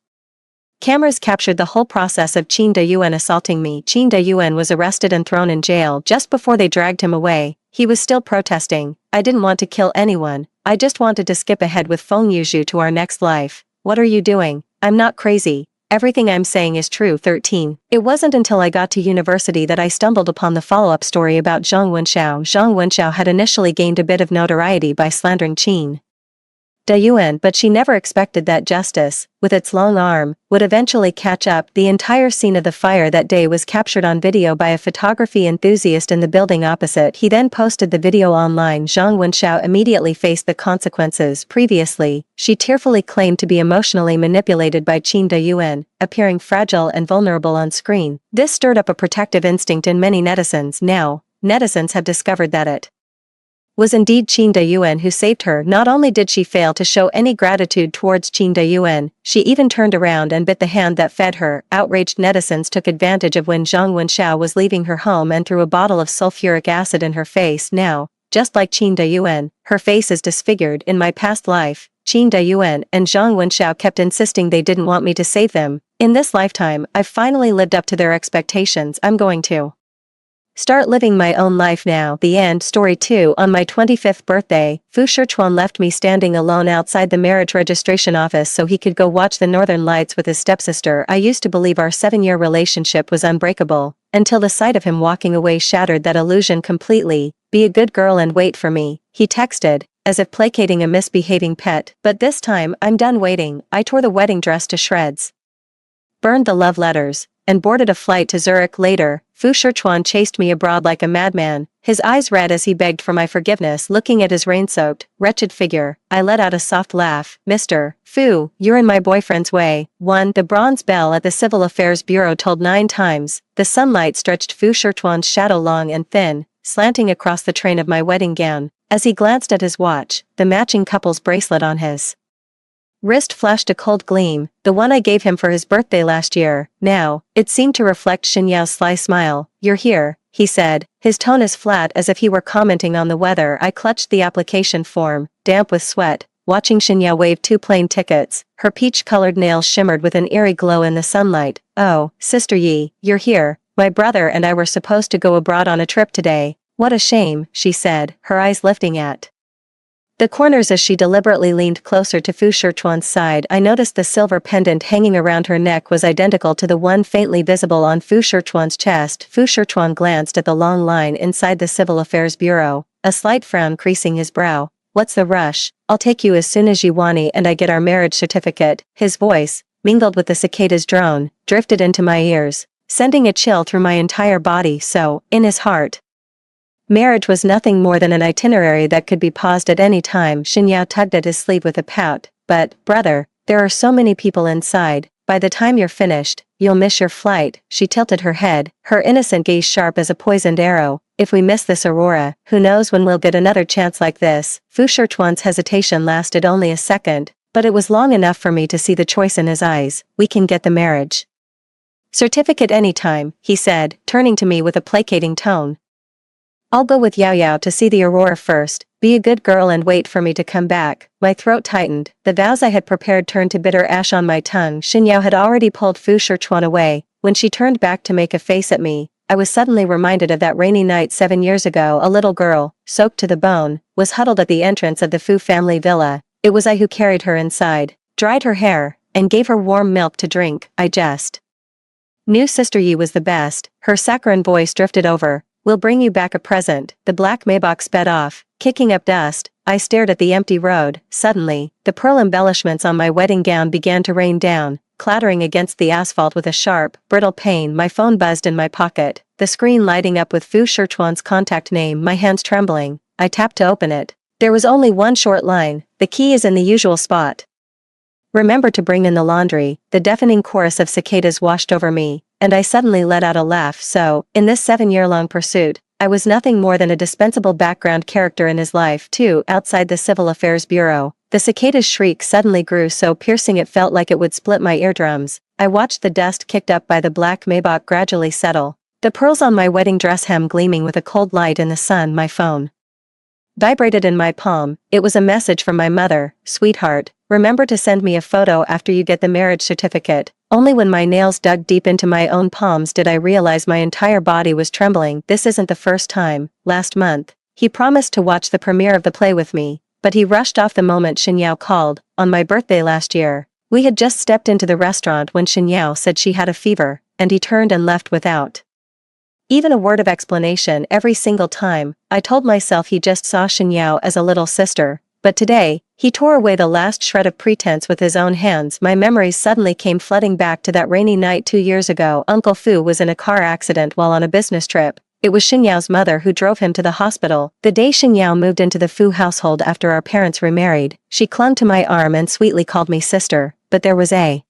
cameras captured the whole process of Qin Dayuan assaulting me. Qin Dayuan was arrested and thrown in jail. Just before they dragged him away, he was still protesting. I didn't want to kill anyone. I just wanted to skip ahead with Feng Yuju to our next life. What are you doing? I'm not crazy. Everything I'm saying is true. 13. It wasn't until I got to university that I stumbled upon the follow-up story about Zhang Wenxiao. Zhang Wenxiao had initially gained a bit of notoriety by slandering Qin Dayuan, but she never expected that justice, with its long arm, would eventually catch up. The entire scene of the fire that day was captured on video by a photography enthusiast in the building opposite. He then posted the video online. Zhang Wenxiao immediately faced the consequences. Previously, she tearfully claimed to be emotionally manipulated by Qin Dayuan, appearing fragile and vulnerable on screen. This stirred up a protective instinct in many netizens. Now, netizens have discovered that it was indeed Qin Dayuan who saved her. Not only did she fail to show any gratitude towards Qin Dayuan, she even turned around and bit the hand that fed her. Outraged netizens took advantage of when Zhang Wenxiao was leaving her home and threw a bottle of sulfuric acid in her face. Now, just like Qin Dayuan, her face is disfigured. In my past life, Qin Dayuan and Zhang Wenxiao kept insisting they didn't want me to save them. In this lifetime, I've finally lived up to their expectations. I'm going to start living my own life now. The end. Story 2. On my 25th birthday, Fu Shichuan left me standing alone outside the marriage registration office so he could go watch the northern lights with his stepsister. I used to believe our 7-year relationship was unbreakable, until the sight of him walking away shattered that illusion completely. Be a good girl and wait for me, he texted, as if placating a misbehaving pet. But this time, I'm done waiting. I tore the wedding dress to shreds, burned the love letters, and boarded a flight to Zurich. Later, Fu Shichuan chased me abroad like a madman, his eyes red as he begged for my forgiveness. Looking at his rain-soaked, wretched figure, I let out a soft laugh. Mr. Fu, you're in my boyfriend's way. 1. The bronze bell at the Civil Affairs Bureau tolled 9 times. The sunlight stretched Fu Shichuan's shadow long and thin, slanting across the train of my wedding gown. As he glanced at his watch, the matching couple's bracelet on his wrist flashed a cold gleam, the one I gave him for his birthday last year. Now, it seemed to reflect Shen Yao's sly smile. You're here, he said, his tone as flat as if he were commenting on the weather. I clutched the application form, damp with sweat, watching Shen Yao wave 2 plane tickets. Her peach-colored nails shimmered with an eerie glow in the sunlight. Oh, Sister Yi, you're here. My brother and I were supposed to go abroad on a trip today. What a shame, she said, her eyes lifting at the corners as she deliberately leaned closer to Fu Shichuan's side. I noticed the silver pendant hanging around her neck was identical to the one faintly visible on Fu Shichuan's chest. Fu Shichuan glanced at the long line inside the Civil Affairs Bureau, a slight frown creasing his brow. What's the rush? I'll take you as soon as Yiwani and I get our marriage certificate. His voice, mingled with the cicada's drone, drifted into my ears, sending a chill through my entire body. So, in his heart, marriage was nothing more than an itinerary that could be paused at any time. Shen Yao tugged at his sleeve with a pout. But, brother, there are so many people inside. By the time you're finished, you'll miss your flight. She tilted her head, her innocent gaze sharp as a poisoned arrow. If we miss this aurora, who knows when we'll get another chance like this. Fu Shichuan's hesitation lasted only a second, but it was long enough for me to see the choice in his eyes. We can get the marriage certificate anytime, he said, turning to me with a placating tone. I'll go with Yao Yao to see the aurora first. Be a good girl and wait for me to come back. My throat tightened. The vows I had prepared turned to bitter ash on my tongue. Shen Yao had already pulled Fu Shichuan away. When she turned back to make a face at me, I was suddenly reminded of that rainy night 7 years ago. A little girl, soaked to the bone, was huddled at the entrance of the Fu family villa. It was I who carried her inside, dried her hair, and gave her warm milk to drink. I just knew Sister Yi was the best. Her saccharine voice drifted over. We'll bring you back a present. The black Maybach sped off, kicking up dust. I stared at the empty road. Suddenly, the pearl embellishments on my wedding gown began to rain down, clattering against the asphalt with a sharp, brittle pain. My phone buzzed in my pocket, the screen lighting up with Fu Shichuan's contact name. My hands trembling, I tapped to open it. There was only one short line. The key is in the usual spot. Remember to bring in the laundry. The deafening chorus of cicadas washed over me, and I suddenly let out a laugh. So, in this 7-year-long pursuit, I was nothing more than a dispensable background character in his life. Too. Outside the Civil Affairs Bureau, the cicada's shriek suddenly grew so piercing it felt like it would split my eardrums. I watched the dust kicked up by the black Maybach gradually settle, the pearls on my wedding dress hem gleaming with a cold light in the sun. My phone vibrated in my palm. It was a message from my mother. Sweetheart, remember to send me a photo after you get the marriage certificate. Only when my nails dug deep into my own palms did I realize my entire body was trembling. This isn't the first time. Last month, he promised to watch the premiere of the play with me, but he rushed off the moment Shen Yao called. On my birthday last year, we had just stepped into the restaurant when Shen Yao said she had a fever, and he turned and left without even a word of explanation. Every single time, I told myself he just saw Shen Yao as a little sister, but today, he tore away the last shred of pretense with his own hands. My memories suddenly came flooding back to that rainy night 2 years ago. Uncle Fu was in a car accident while on a business trip. It was Xinyao's mother who drove him to the hospital. The day Xinyao moved into the Fu household after our parents remarried, she clung to my arm and sweetly called me sister, but there was a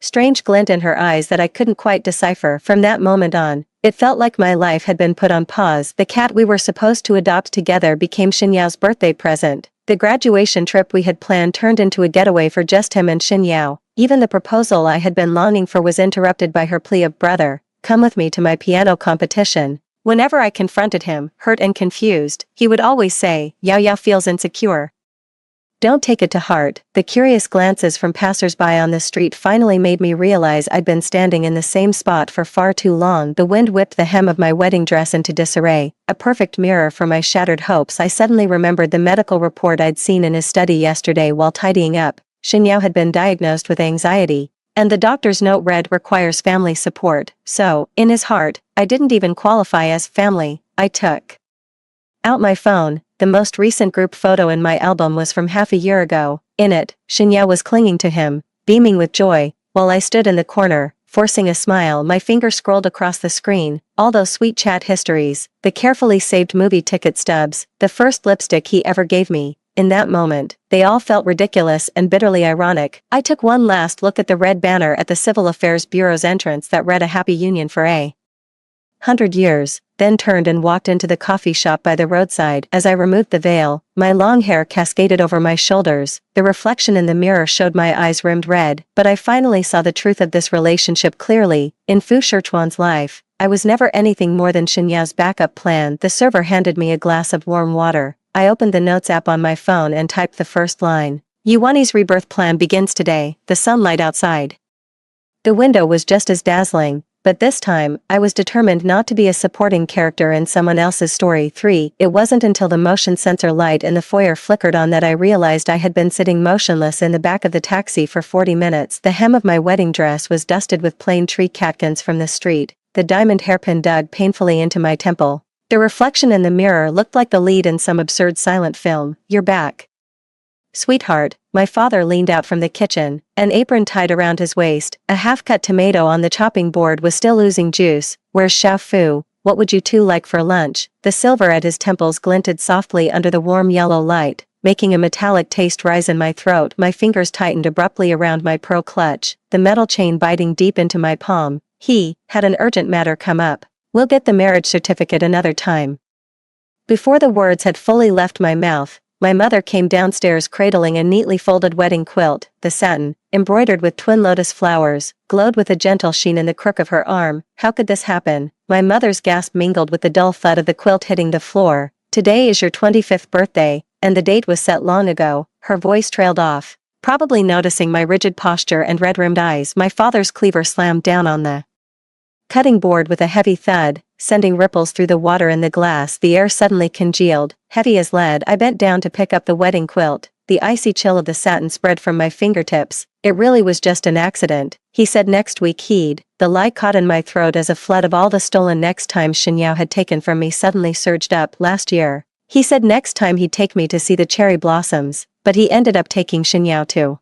strange glint in her eyes that I couldn't quite decipher. From that moment on, it felt like my life had been put on pause. The cat we were supposed to adopt together became Xinyao's birthday present. The graduation trip we had planned turned into a getaway for just him and Xinyao. Even the proposal I had been longing for was interrupted by her plea of, brother, come with me to my piano competition. Whenever I confronted him, hurt and confused, he would always say, Yao Yao feels insecure. Don't take it to heart. The curious glances from passers-by on the street finally made me realize I'd been standing in the same spot for far too long. The wind whipped the hem of my wedding dress into disarray, a perfect mirror for my shattered hopes. I suddenly remembered the medical report I'd seen in his study yesterday while tidying up. Xinyao had been diagnosed with anxiety, and the doctor's note read requires family support. So, in his heart, I didn't even qualify as family. I took out my phone. The most recent group photo in my album was from half a year ago. In it, Xinyao was clinging to him, beaming with joy, while I stood in the corner, forcing a smile. My finger scrolled across the screen, all those sweet chat histories, the carefully saved movie ticket stubs, the first lipstick he ever gave me. In that moment, they all felt ridiculous and bitterly ironic. I took one last look at the red banner at the Civil Affairs Bureau's entrance that read a happy union for 100 years, then turned and walked into the coffee shop by the roadside. As I removed the veil, my long hair cascaded over my shoulders. The reflection in the mirror showed my eyes rimmed red, but I finally saw the truth of this relationship clearly. In Fu Shichuan's life, I was never anything more than Xinyao's backup plan. The server handed me a glass of warm water. I opened the notes app on my phone and typed the first line. Yuani's rebirth plan begins today. The sunlight outside the window was just as dazzling, but this time, I was determined not to be a supporting character in someone else's story. 3. It wasn't until the motion sensor light in the foyer flickered on that I realized I had been sitting motionless in the back of the taxi for 40 minutes. The hem of my wedding dress was dusted with plain tree catkins from the street. The diamond hairpin dug painfully into my temple. The reflection in the mirror looked like the lead in some absurd silent film. You're back, sweetheart. My father leaned out from the kitchen, an apron tied around his waist. A half-cut tomato on the chopping board was still oozing juice. Where's Xiao Fu? What would you two like for lunch? The silver at his temples glinted softly under the warm yellow light, making a metallic taste rise in my throat. My fingers tightened abruptly around my pro clutch, the metal chain biting deep into my palm. He had an urgent matter come up. We'll get the marriage certificate another time. Before the words had fully left my mouth, my mother came downstairs cradling a neatly folded wedding quilt. The satin, embroidered with twin lotus flowers, glowed with a gentle sheen in the crook of her arm. How could this happen? My mother's gasp mingled with the dull thud of the quilt hitting the floor. Today is your 25th birthday, and the date was set long ago. Her voice trailed off. Probably noticing my rigid posture and red-rimmed eyes, my father's cleaver slammed down on the cutting board with a heavy thud, sending ripples through the water in the glass. The air suddenly congealed, heavy as lead. I bent down to pick up the wedding quilt. The icy chill of the satin spread from my fingertips. It really was just an accident, he said. Next week he'd. The lie caught in my throat as a flood of all the stolen next time Xinyao had taken from me suddenly surged up. Last year, he said next time he'd take me to see the cherry blossoms, but he ended up taking Xinyao to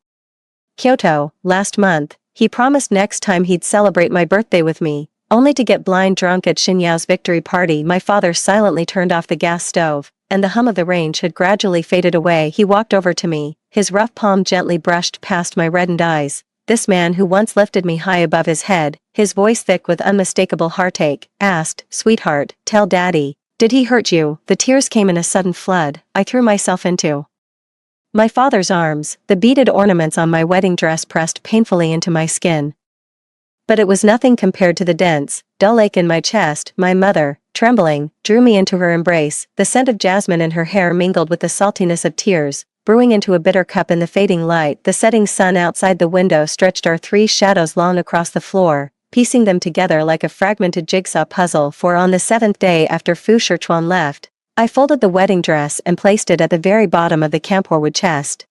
Kyoto. Last month, he promised next time he'd celebrate my birthday with me, only to get blind drunk at Xinyao's victory party. My father silently turned off the gas stove, and the hum of the range had gradually faded away. He walked over to me, his rough palm gently brushed past my reddened eyes. This man who once lifted me high above his head, his voice thick with unmistakable heartache, asked, "Sweetheart, tell Daddy, did he hurt you?" The tears came in a sudden flood. I threw myself into my father's arms, the beaded ornaments on my wedding dress pressed painfully into my skin. But it was nothing compared to the dense, dull ache in my chest. My mother, trembling, drew me into her embrace. The scent of jasmine in her hair mingled with the saltiness of tears, brewing into a bitter cup in the fading light. The setting sun outside the window stretched our three shadows long across the floor, piecing them together like a fragmented jigsaw puzzle. For on the 7th day after Fu Shichuan left, I folded the wedding dress and placed it at the very bottom of the camphorwood chest.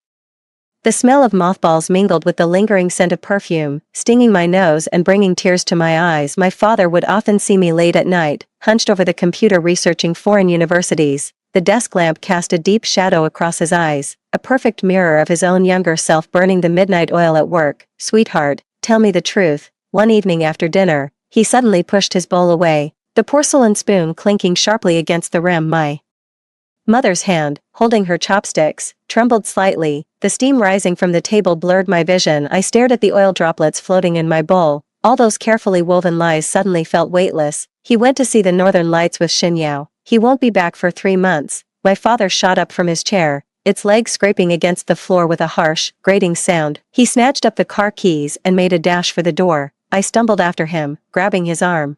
The smell of mothballs mingled with the lingering scent of perfume, stinging my nose and bringing tears to my eyes. My father would often see me late at night, hunched over the computer researching foreign universities, The desk lamp cast a deep shadow across his eyes, a perfect mirror of his own younger self burning the midnight oil at work. Sweetheart, tell me the truth. One evening after dinner, he suddenly pushed his bowl away, the porcelain spoon clinking sharply against the rim. My mother's hand, holding her chopsticks, trembled slightly, the steam rising from the table blurred my vision. I stared at the oil droplets floating in my bowl. All those carefully woven lies suddenly felt weightless. He went to see the northern lights with Xinyao. He won't be back for 3 months. My father shot up from his chair, its legs scraping against the floor with a harsh, grating sound. He snatched up the car keys and made a dash for the door. I stumbled after him, grabbing his arm.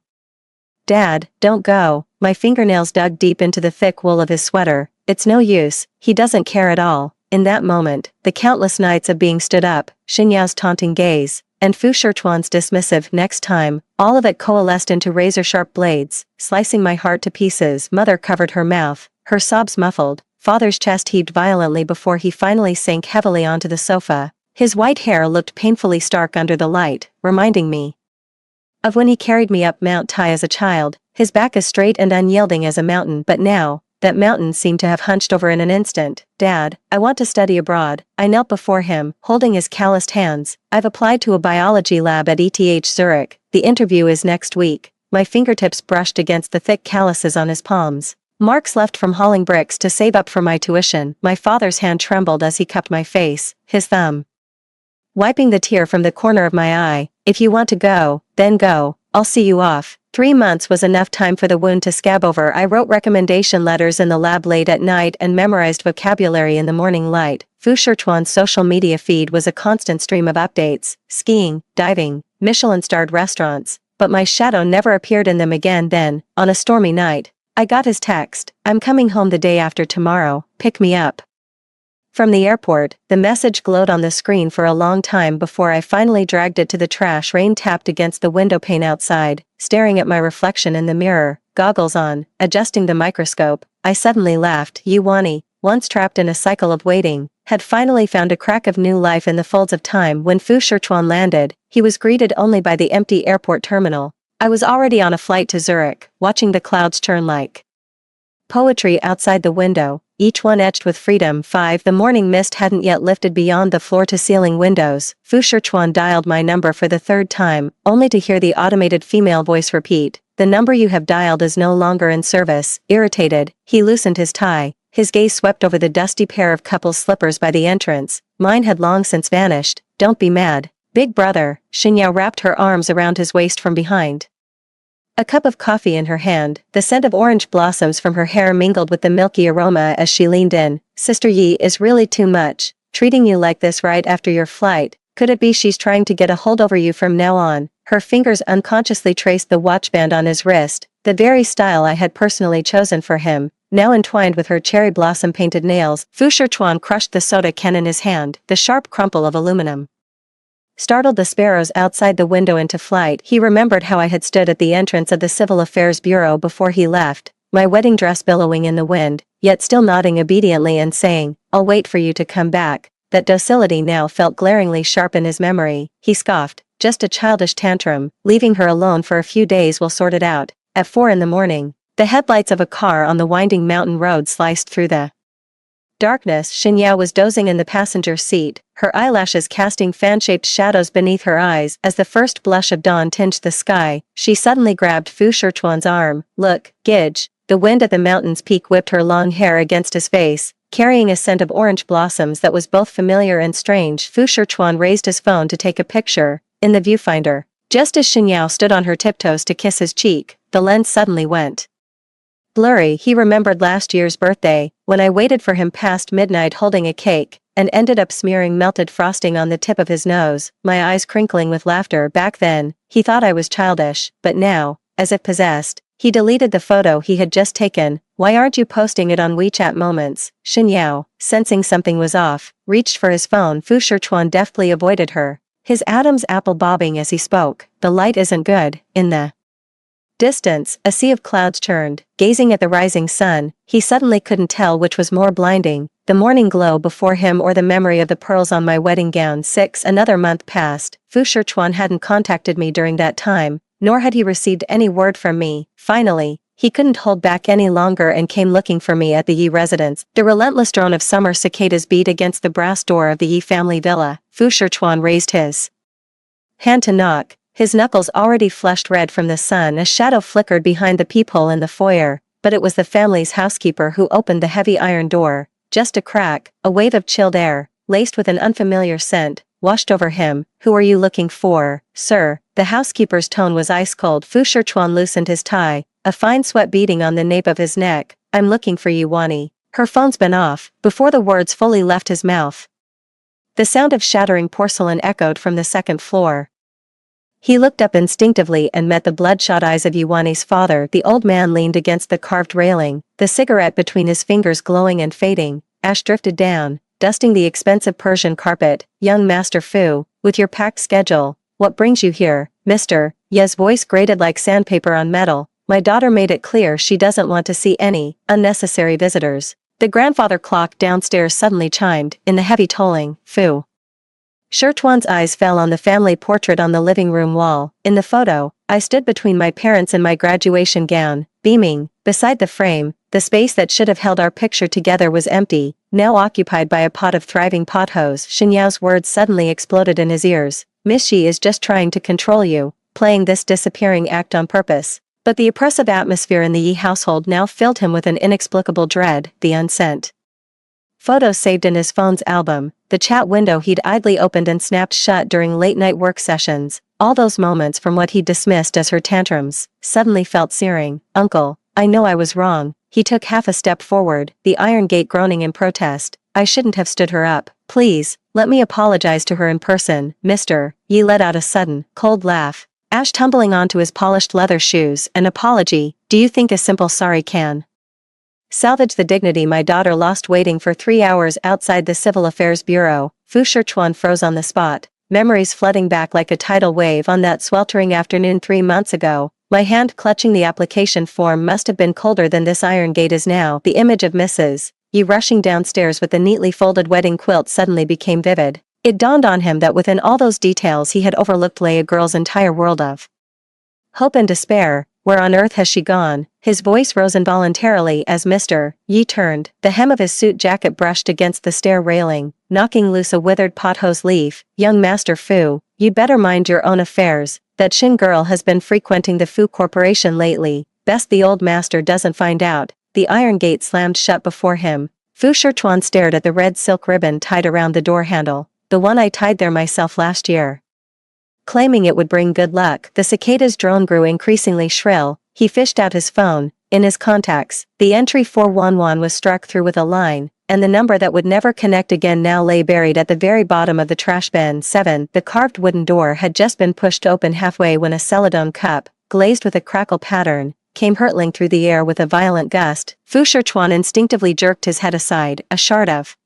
Dad, don't go. My fingernails dug deep into the thick wool of his sweater. It's no use, he doesn't care at all. In that moment, the countless nights of being stood up, Xinyao's taunting gaze, and Fu Shichuan's dismissive next time, all of it coalesced into razor-sharp blades, slicing my heart to pieces. Mother covered her mouth, her sobs muffled. Father's chest heaved violently before he finally sank heavily onto the sofa. His white hair looked painfully stark under the light, reminding me of when he carried me up Mount Tai as a child, his back as straight and unyielding as a mountain. But now, that mountain seemed to have hunched over in an instant. Dad, I want to study abroad. I knelt before him, holding his calloused hands. I've applied to a biology lab at ETH Zurich. The interview is next week. My fingertips brushed against the thick calluses on his palms. Marks left from hauling bricks to save up for my tuition. My father's hand trembled as he cupped my face, his thumb wiping the tear from the corner of my eye. If you want to go, then go. I'll see you off. 3 months was enough time for the wound to scab over. I wrote recommendation letters in the lab late at night and memorized vocabulary in the morning light. Fu Shichuan's social media feed was a constant stream of updates, skiing, diving, Michelin-starred restaurants, but my shadow never appeared in them again. Then, on a stormy night, I got his text. I'm coming home the day after tomorrow, pick me up. From the airport, the message glowed on the screen for a long time before I finally dragged it to the trash. Rain tapped against the window pane outside, staring at my reflection in the mirror, goggles on, adjusting the microscope. I suddenly laughed. Yuani, once trapped in a cycle of waiting, had finally found a crack of new life in the folds of time. When Fu Shichuan landed, he was greeted only by the empty airport terminal. I was already on a flight to Zurich, watching the clouds turn like poetry outside the window, each one etched with freedom. 5. The morning mist hadn't yet lifted beyond the floor-to-ceiling windows. Fu Shichuan dialed my number for the 3rd time, only to hear the automated female voice repeat, "The number you have dialed is no longer in service." Irritated, he loosened his tie. His gaze swept over the dusty pair of couple's slippers by the entrance. Mine had long since vanished. "Don't be mad, big brother." Xinyao wrapped her arms around his waist from behind. A cup of coffee in her hand, the scent of orange blossoms from her hair mingled with the milky aroma as she leaned in. "Sister Yi is really too much, treating you like this right after your flight. Could it be she's trying to get a hold over you from now on?" Her fingers unconsciously traced the watchband on his wrist, the very style I had personally chosen for him, now entwined with her cherry blossom painted nails. Fu Shichuan crushed the soda can in his hand, the sharp crumple of aluminum startled the sparrows outside the window into flight. He remembered how I had stood at the entrance of the Civil Affairs Bureau before he left, my wedding dress billowing in the wind, yet still nodding obediently and saying, "I'll wait for you to come back." That docility now felt glaringly sharp in his memory. He scoffed, "Just a childish tantrum, leaving her alone for a few days, we'll sort it out." At 4 in the morning, the headlights of a car on the winding mountain road sliced through the darkness. Xinyao was dozing in the passenger seat, her eyelashes casting fan-shaped shadows beneath her eyes. As the first blush of dawn tinged the sky, she suddenly grabbed Fu Shichuan's arm. "Look, Gidge." The wind at the mountain's peak whipped her long hair against his face, carrying a scent of orange blossoms that was both familiar and strange. Fu Shichuan raised his phone to take a picture. In the viewfinder, just as Xinyao stood on her tiptoes to kiss his cheek, the lens suddenly went blurry. He remembered last year's birthday, when I waited for him past midnight holding a cake, and ended up smearing melted frosting on the tip of his nose, my eyes crinkling with laughter. Back then, he thought I was childish, but now, as if possessed, he deleted the photo he had just taken. "Why aren't you posting it on WeChat Moments?" Xinyao, sensing something was off, reached for his phone. Fu Shichuan deftly avoided her, his Adam's apple bobbing as he spoke. "The light isn't good." In the distance, a sea of clouds churned. Gazing at the rising sun, he suddenly couldn't tell which was more blinding, the morning glow before him or the memory of the pearls on my wedding gown. 6. Another month passed. Fu Shichuan hadn't contacted me during that time, nor had he received any word from me. Finally, He couldn't hold back any longer and came looking for me at the Yi residence. The relentless drone of summer cicadas beat against the brass door of the Yi family villa. Fu Shichuan raised his hand to knock, his knuckles already flushed red from the sun. A shadow flickered behind the peephole in the foyer, but it was the family's housekeeper who opened the heavy iron door. Just a crack, a wave of chilled air, laced with an unfamiliar scent, washed over him. "Who are you looking for, sir?" The housekeeper's tone was ice-cold. Fu Shichuan loosened his tie, a fine sweat beading on the nape of his neck. "I'm looking for you, Wani. Her phone's been off," before the words fully left his mouth. The sound of shattering porcelain echoed from the second floor. He looked up instinctively and met the bloodshot eyes of Yuani's father. The old man leaned against the carved railing, the cigarette between his fingers glowing and fading. Ash drifted down, dusting the expensive Persian carpet. "Young Master Fu, with your packed schedule, what brings you here, Mr. Ye's voice grated like sandpaper on metal. "My daughter made it clear she doesn't want to see any unnecessary visitors." The grandfather clock downstairs suddenly chimed, in the heavy tolling. Fu Shichuan's eyes fell on the family portrait on the living room wall. In the photo, I stood between my parents in my graduation gown, beaming. Beside the frame, the space that should have held our picture together was empty, now occupied by a pot of thriving pothoes. Xinyao's words suddenly exploded in his ears. "Miss Yi is just trying to control you, playing this disappearing act on purpose." But the oppressive atmosphere in the Yi household now filled him with an inexplicable dread. The unsent photos saved in his phone's album, the chat window he'd idly opened and snapped shut during late-night work sessions, all those moments from what he dismissed as her tantrums, suddenly felt searing. "Uncle, I know I was wrong." He took half a step forward, the iron gate groaning in protest. "I shouldn't have stood her up. Please, let me apologize to her in person, Mr. Yi let out a sudden, cold laugh, Ash tumbling onto his polished leather shoes. "An apology? Do you think a simple sorry can salvage the dignity my daughter lost waiting for 3 hours outside the Civil Affairs Bureau?" Fu Shichuan froze on the spot, memories flooding back like a tidal wave on that sweltering afternoon 3 months ago. My hand clutching the application form must have been colder than this iron gate is now. The image of Mrs. Yi rushing downstairs with the neatly folded wedding quilt suddenly became vivid. It dawned on him that within all those details he had overlooked lay a girl's entire world of hope and despair. "Where on earth has she gone?" His voice rose involuntarily as Mr. Yi turned. The hem of his suit jacket brushed against the stair railing, knocking loose a withered pothose leaf. "Young Master Fu, you'd better mind your own affairs. That Shin girl has been frequenting the Fu Corporation lately. Best the old master doesn't find out." The iron gate slammed shut before him. Fu Shichuan stared at the red silk ribbon tied around the door handle. "The one I tied there myself last year, claiming it would bring good luck." The cicada's drone grew increasingly shrill. He fished out his phone. In his contacts, the entry 411 was struck through with a line, and the number that would never connect again now lay buried at the very bottom of the trash bin. 7. The carved wooden door had just been pushed open halfway when a celadon cup, glazed with a crackle pattern, came hurtling through the air with a violent gust. Fu Shichuan instinctively jerked his head aside. A shard of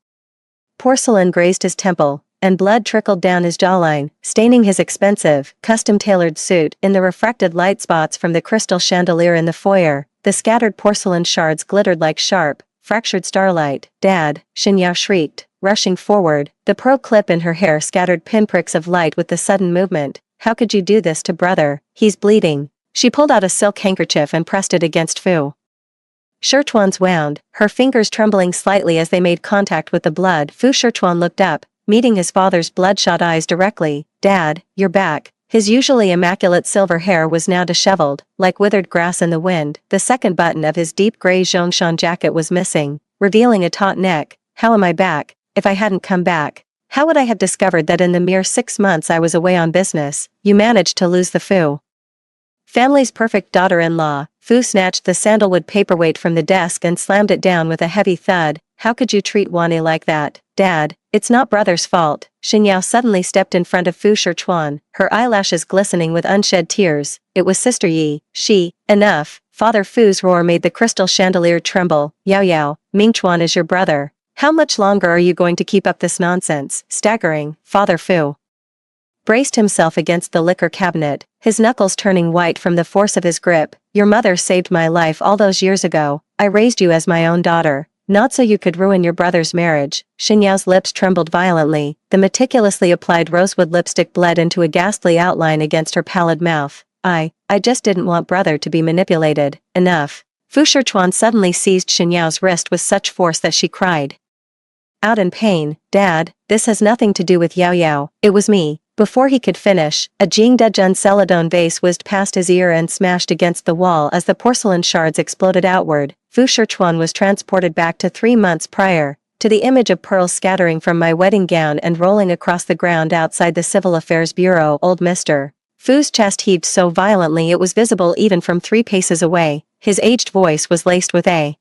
porcelain grazed his temple, and blood trickled down his jawline, staining his expensive, custom-tailored suit. In the refracted light spots from the crystal chandelier in the foyer, the scattered porcelain shards glittered like sharp, fractured starlight. "Dad!" Xinyao shrieked, rushing forward. The pearl clip in her hair scattered pinpricks of light with the sudden movement. "How could you do this to brother? He's bleeding." She pulled out a silk handkerchief and pressed it against Fu Shichuan's wound, her fingers trembling slightly as they made contact with the blood. Fu Shichuan looked up, meeting his father's bloodshot eyes directly. "Dad, you're back." His usually immaculate silver hair was now disheveled, like withered grass in the wind. The second button of his deep gray Zhongshan jacket was missing, revealing a taut neck. "How am I back? If I hadn't come back, how would I have discovered that in the mere 6 months I was away on business? You managed to lose the Fu family's perfect daughter-in-law." Fu snatched the sandalwood paperweight from the desk and slammed it down with a heavy thud. "How could you treat Wani like that, Dad? It's not brother's fault." Xinyao suddenly stepped in front of Fu Shichuan, her eyelashes glistening with unshed tears. "It was Sister Yi. She..." "Enough." Father Fu's roar made the crystal chandelier tremble. "Yao Yao, Mingchuan is your brother. How much longer are you going to keep up this nonsense?" Staggering, Father Fu braced himself against the liquor cabinet, his knuckles turning white from the force of his grip. "Your mother saved my life all those years ago. I raised you as my own daughter, not so you could ruin your brother's marriage." Xinyao's lips trembled violently, the meticulously applied rosewood lipstick bled into a ghastly outline against her pallid mouth. I just didn't want brother to be manipulated, enough. Fu Shichuan suddenly seized Xinyao's wrist with such force that she cried out in pain, Dad, this has nothing to do with Yao Yao, it was me. Before he could finish, a Jingdezhen celadon vase whizzed past his ear and smashed against the wall as the porcelain shards exploded outward. Fu Shichuan was transported back to 3 months prior, to the image of pearls scattering from my wedding gown and rolling across the ground outside the Civil Affairs Bureau. Old Mr. Fu's chest heaved so violently it was visible even from 3 paces away. His aged voice was laced with a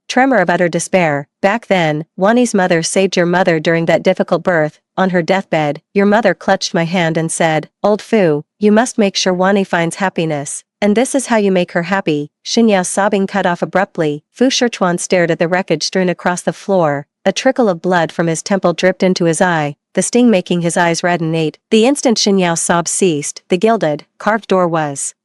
tremor of utter despair. Back then, Wani's mother saved your mother during that difficult birth. On her deathbed, your mother clutched my hand and said, Old Fu, you must make sure Wani finds happiness. And this is how you make her happy. Xinyao's sobbing cut off abruptly. Fu Shichuan stared at the wreckage strewn across the floor. A trickle of blood from his temple dripped into his eye, the sting making his eyes red and ate. The instant Xinyao's sobs ceased, the gilded, carved door was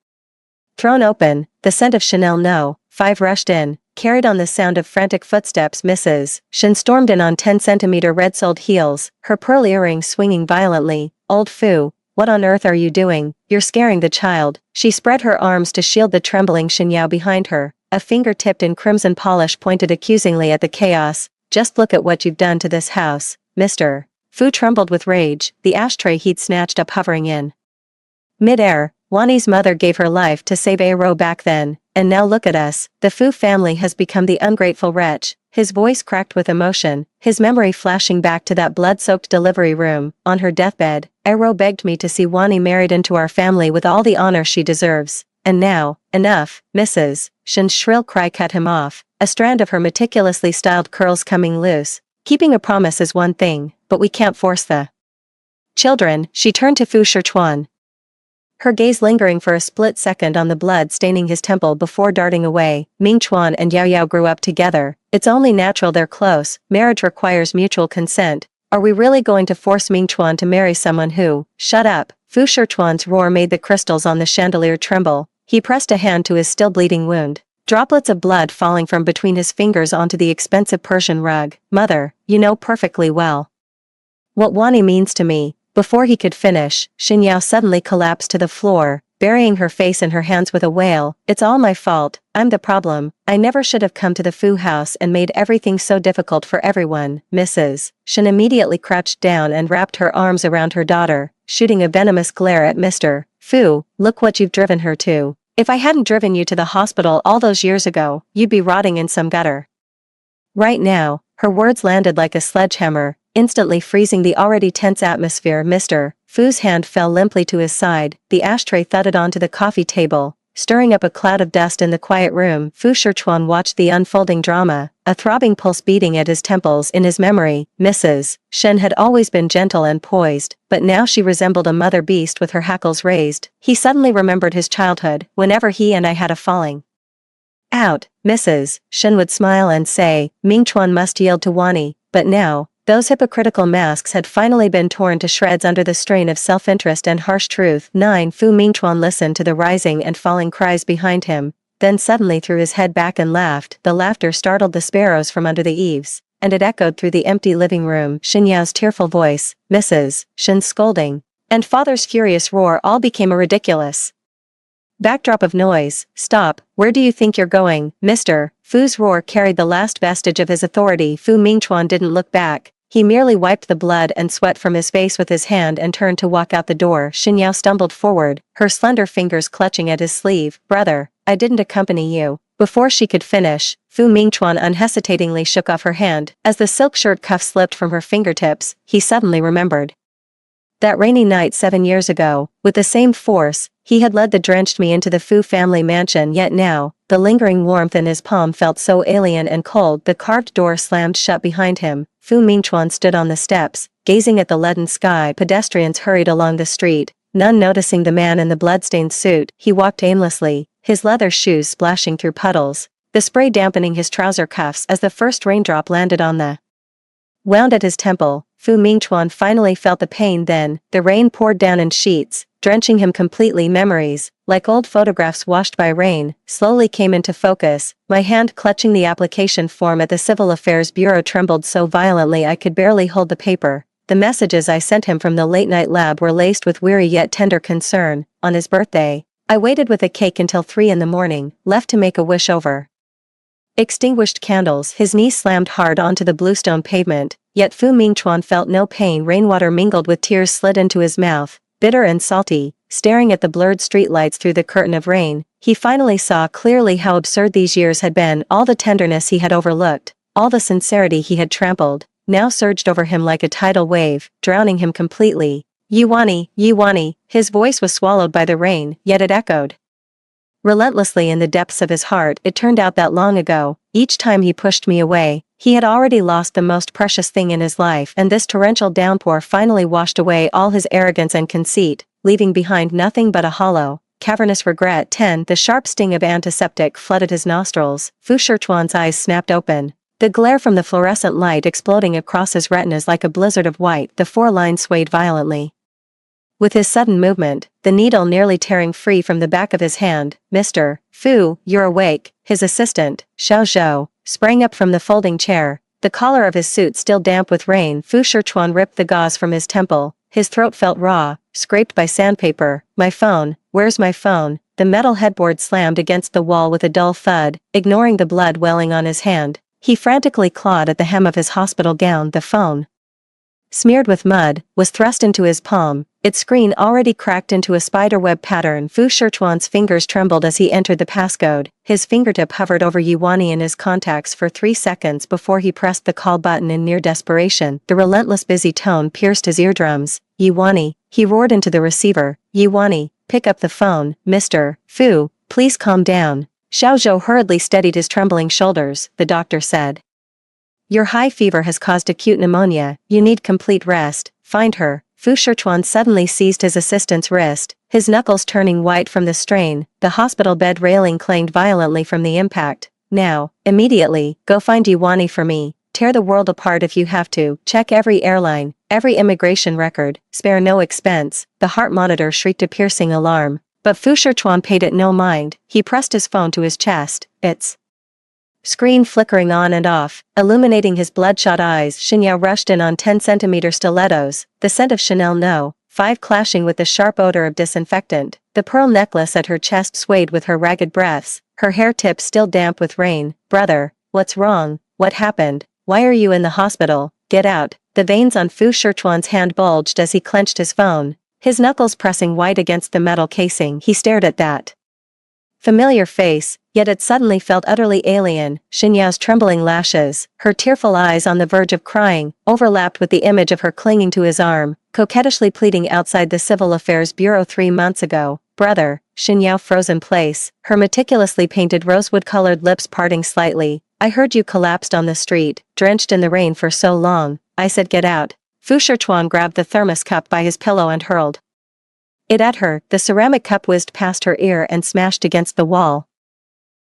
thrown open. The scent of Chanel No. 5 rushed in, carried on the sound of frantic footsteps. Mrs. Shen stormed in on 10-centimeter red-soled heels, her pearl earrings swinging violently. Old Fu, what on earth are you doing? You're scaring the child. She spread her arms to shield the trembling Xinyao behind her. A finger tipped in crimson polish pointed accusingly at the chaos. Just look at what you've done to this house, Mr. Fu trembled with rage, the ashtray he'd snatched up hovering in mid-air. Wani's mother gave her life to save Aro back then, and now look at us. The Fu family has become the ungrateful wretch. His voice cracked with emotion, his memory flashing back to that blood-soaked delivery room. On her deathbed, Aro begged me to see Wani married into our family with all the honor she deserves. And now, enough, Mrs. Shen's shrill cry cut him off, a strand of her meticulously styled curls coming loose. Keeping a promise is one thing, but we can't force the children. She turned to Fu Shichuan, her gaze lingering for a split second on the blood staining his temple before darting away. Ming Chuan and Yao Yao grew up together. It's only natural they're close. Marriage requires mutual consent. Are we really going to force Ming Chuan to marry someone who— Shut up. Fu Shichuan's roar made the crystals on the chandelier tremble. He pressed a hand to his still bleeding wound, droplets of blood falling from between his fingers onto the expensive Persian rug. Mother, you know perfectly well what Wani means to me. Before he could finish, Xinyao suddenly collapsed to the floor, burying her face in her hands with a wail. It's all my fault. I'm the problem. I never should have come to the Fu house and made everything so difficult for everyone. Mrs. Shen immediately crouched down and wrapped her arms around her daughter, shooting a venomous glare at Mr. Fu. Look what you've driven her to. If I hadn't driven you to the hospital all those years ago, you'd be rotting in some gutter right now. Her words landed like a sledgehammer, instantly freezing the already tense atmosphere. Mr. Fu's hand fell limply to his side, the ashtray thudded onto the coffee table, stirring up a cloud of dust in the quiet room. Fu Shichuan watched the unfolding drama, a throbbing pulse beating at his temples. In his memory, Mrs. Shen had always been gentle and poised, but now she resembled a mother beast with her hackles raised. He suddenly remembered his childhood, whenever he and I had a falling out. Mrs. Shen would smile and say, Ming Chuan must yield to Wani, but now, those hypocritical masks had finally been torn to shreds under the strain of self-interest and harsh truth. 9. Fu Mingchuan listened to the rising and falling cries behind him, then suddenly threw his head back and laughed. The laughter startled the sparrows from under the eaves, and it echoed through the empty living room. Xinyao's tearful voice, Mrs. Shen's scolding, and father's furious roar all became a ridiculous backdrop of noise. Stop, where do you think you're going? Mr. Fu's roar carried the last vestige of his authority. Fu Mingchuan didn't look back. He merely wiped the blood and sweat from his face with his hand and turned to walk out the door. Xinyao stumbled forward, her slender fingers clutching at his sleeve. Brother, I didn't accompany you. Before she could finish, Fu Mingchuan unhesitatingly shook off her hand. As the silk shirt cuff slipped from her fingertips, he suddenly remembered that rainy night 7 years ago. With the same force, he had led the drenched me into the Fu family mansion. Yet now, the lingering warmth in his palm felt so alien and cold. The carved door slammed shut behind him. Fu Mingchuan stood on the steps, gazing at the leaden sky. Pedestrians hurried along the street, none noticing the man in the bloodstained suit. He walked aimlessly, his leather shoes splashing through puddles, the spray dampening his trouser cuffs as the first raindrop landed on the wound at his temple. Fu Mingchuan finally felt the pain. Then, the rain poured down in sheets, drenching him completely. Memories, like old photographs washed by rain, slowly came into focus. My hand clutching the application form at the Civil Affairs Bureau trembled so violently I could barely hold the paper. The messages I sent him from the late-night lab were laced with weary yet tender concern. On his birthday, I waited with a cake until 3 in the morning, left to make a wish over extinguished candles. His knee slammed hard onto the bluestone pavement, yet Fu Mingchuan felt no pain. Rainwater mingled with tears slid into his mouth, bitter and salty. Staring at the blurred streetlights through the curtain of rain, he finally saw clearly how absurd these years had been. All the tenderness he had overlooked, all the sincerity he had trampled, now surged over him like a tidal wave, drowning him completely. Yuani, his voice was swallowed by the rain, yet it echoed relentlessly in the depths of his heart. It turned out that long ago, each time he pushed me away, he had already lost the most precious thing in his life, and this torrential downpour finally washed away all his arrogance and conceit, leaving behind nothing but a hollow, cavernous regret. 10. The sharp sting of antiseptic flooded his nostrils. Fu Shichuan's eyes snapped open, the glare from the fluorescent light exploding across his retinas like a blizzard of white. The 4 lines swayed violently with his sudden movement, the needle nearly tearing free from the back of his hand. Mr. Fu, you're awake. His assistant, Xiao Zhou, sprang up from the folding chair, the collar of his suit still damp with rain. Fu Shichuan ripped the gauze from his temple, his throat felt raw, scraped by sandpaper. My phone, where's my phone? The metal headboard slammed against the wall with a dull thud, ignoring the blood welling on his hand. He frantically clawed at the hem of his hospital gown. The phone, smeared with mud, was thrust into his palm, its screen already cracked into a spiderweb pattern. Fu Shichuan's fingers trembled as he entered the passcode. His fingertip hovered over Yuani and his contacts for 3 seconds before he pressed the call button in near desperation. The relentless busy tone pierced his eardrums. Yuani, he roared into the receiver. Yuani, pick up the phone. Mr. Fu, please calm down. Xiao Zhou hurriedly steadied his trembling shoulders. The doctor said, your high fever has caused acute pneumonia. You need complete rest. Find her. Fu Shichuan suddenly seized his assistant's wrist, his knuckles turning white from the strain. The hospital bed railing clanged violently from the impact. Now, immediately, go find Yuani for me. Tear the world apart if you have to. Check every airline, every immigration record. Spare no expense. The heart monitor shrieked a piercing alarm, but Fu Shichuan paid it no mind. He pressed his phone to his chest, its screen flickering on and off, illuminating his bloodshot eyes. Xinyao rushed in on 10-centimeter stilettos, the scent of Chanel No. 5 clashing with the sharp odor of disinfectant. The pearl necklace at her chest swayed with her ragged breaths, her hair tips still damp with rain. Brother, what's wrong? What happened? Why are you in the hospital? Get out. The veins on Fu Shichuan's hand bulged as he clenched his phone, his knuckles pressing white against the metal casing. He stared at that familiar face, yet it suddenly felt utterly alien. Xinyao's trembling lashes, her tearful eyes on the verge of crying, overlapped with the image of her clinging to his arm, coquettishly pleading outside the Civil Affairs Bureau 3 months ago. Brother, Xinyao froze in place, her meticulously painted rosewood-colored lips parting slightly. I heard you collapsed on the street, drenched in the rain for so long. I said get out. Fu Shichuan grabbed the thermos cup by his pillow and hurled it at her. The ceramic cup whizzed past her ear and smashed against the wall.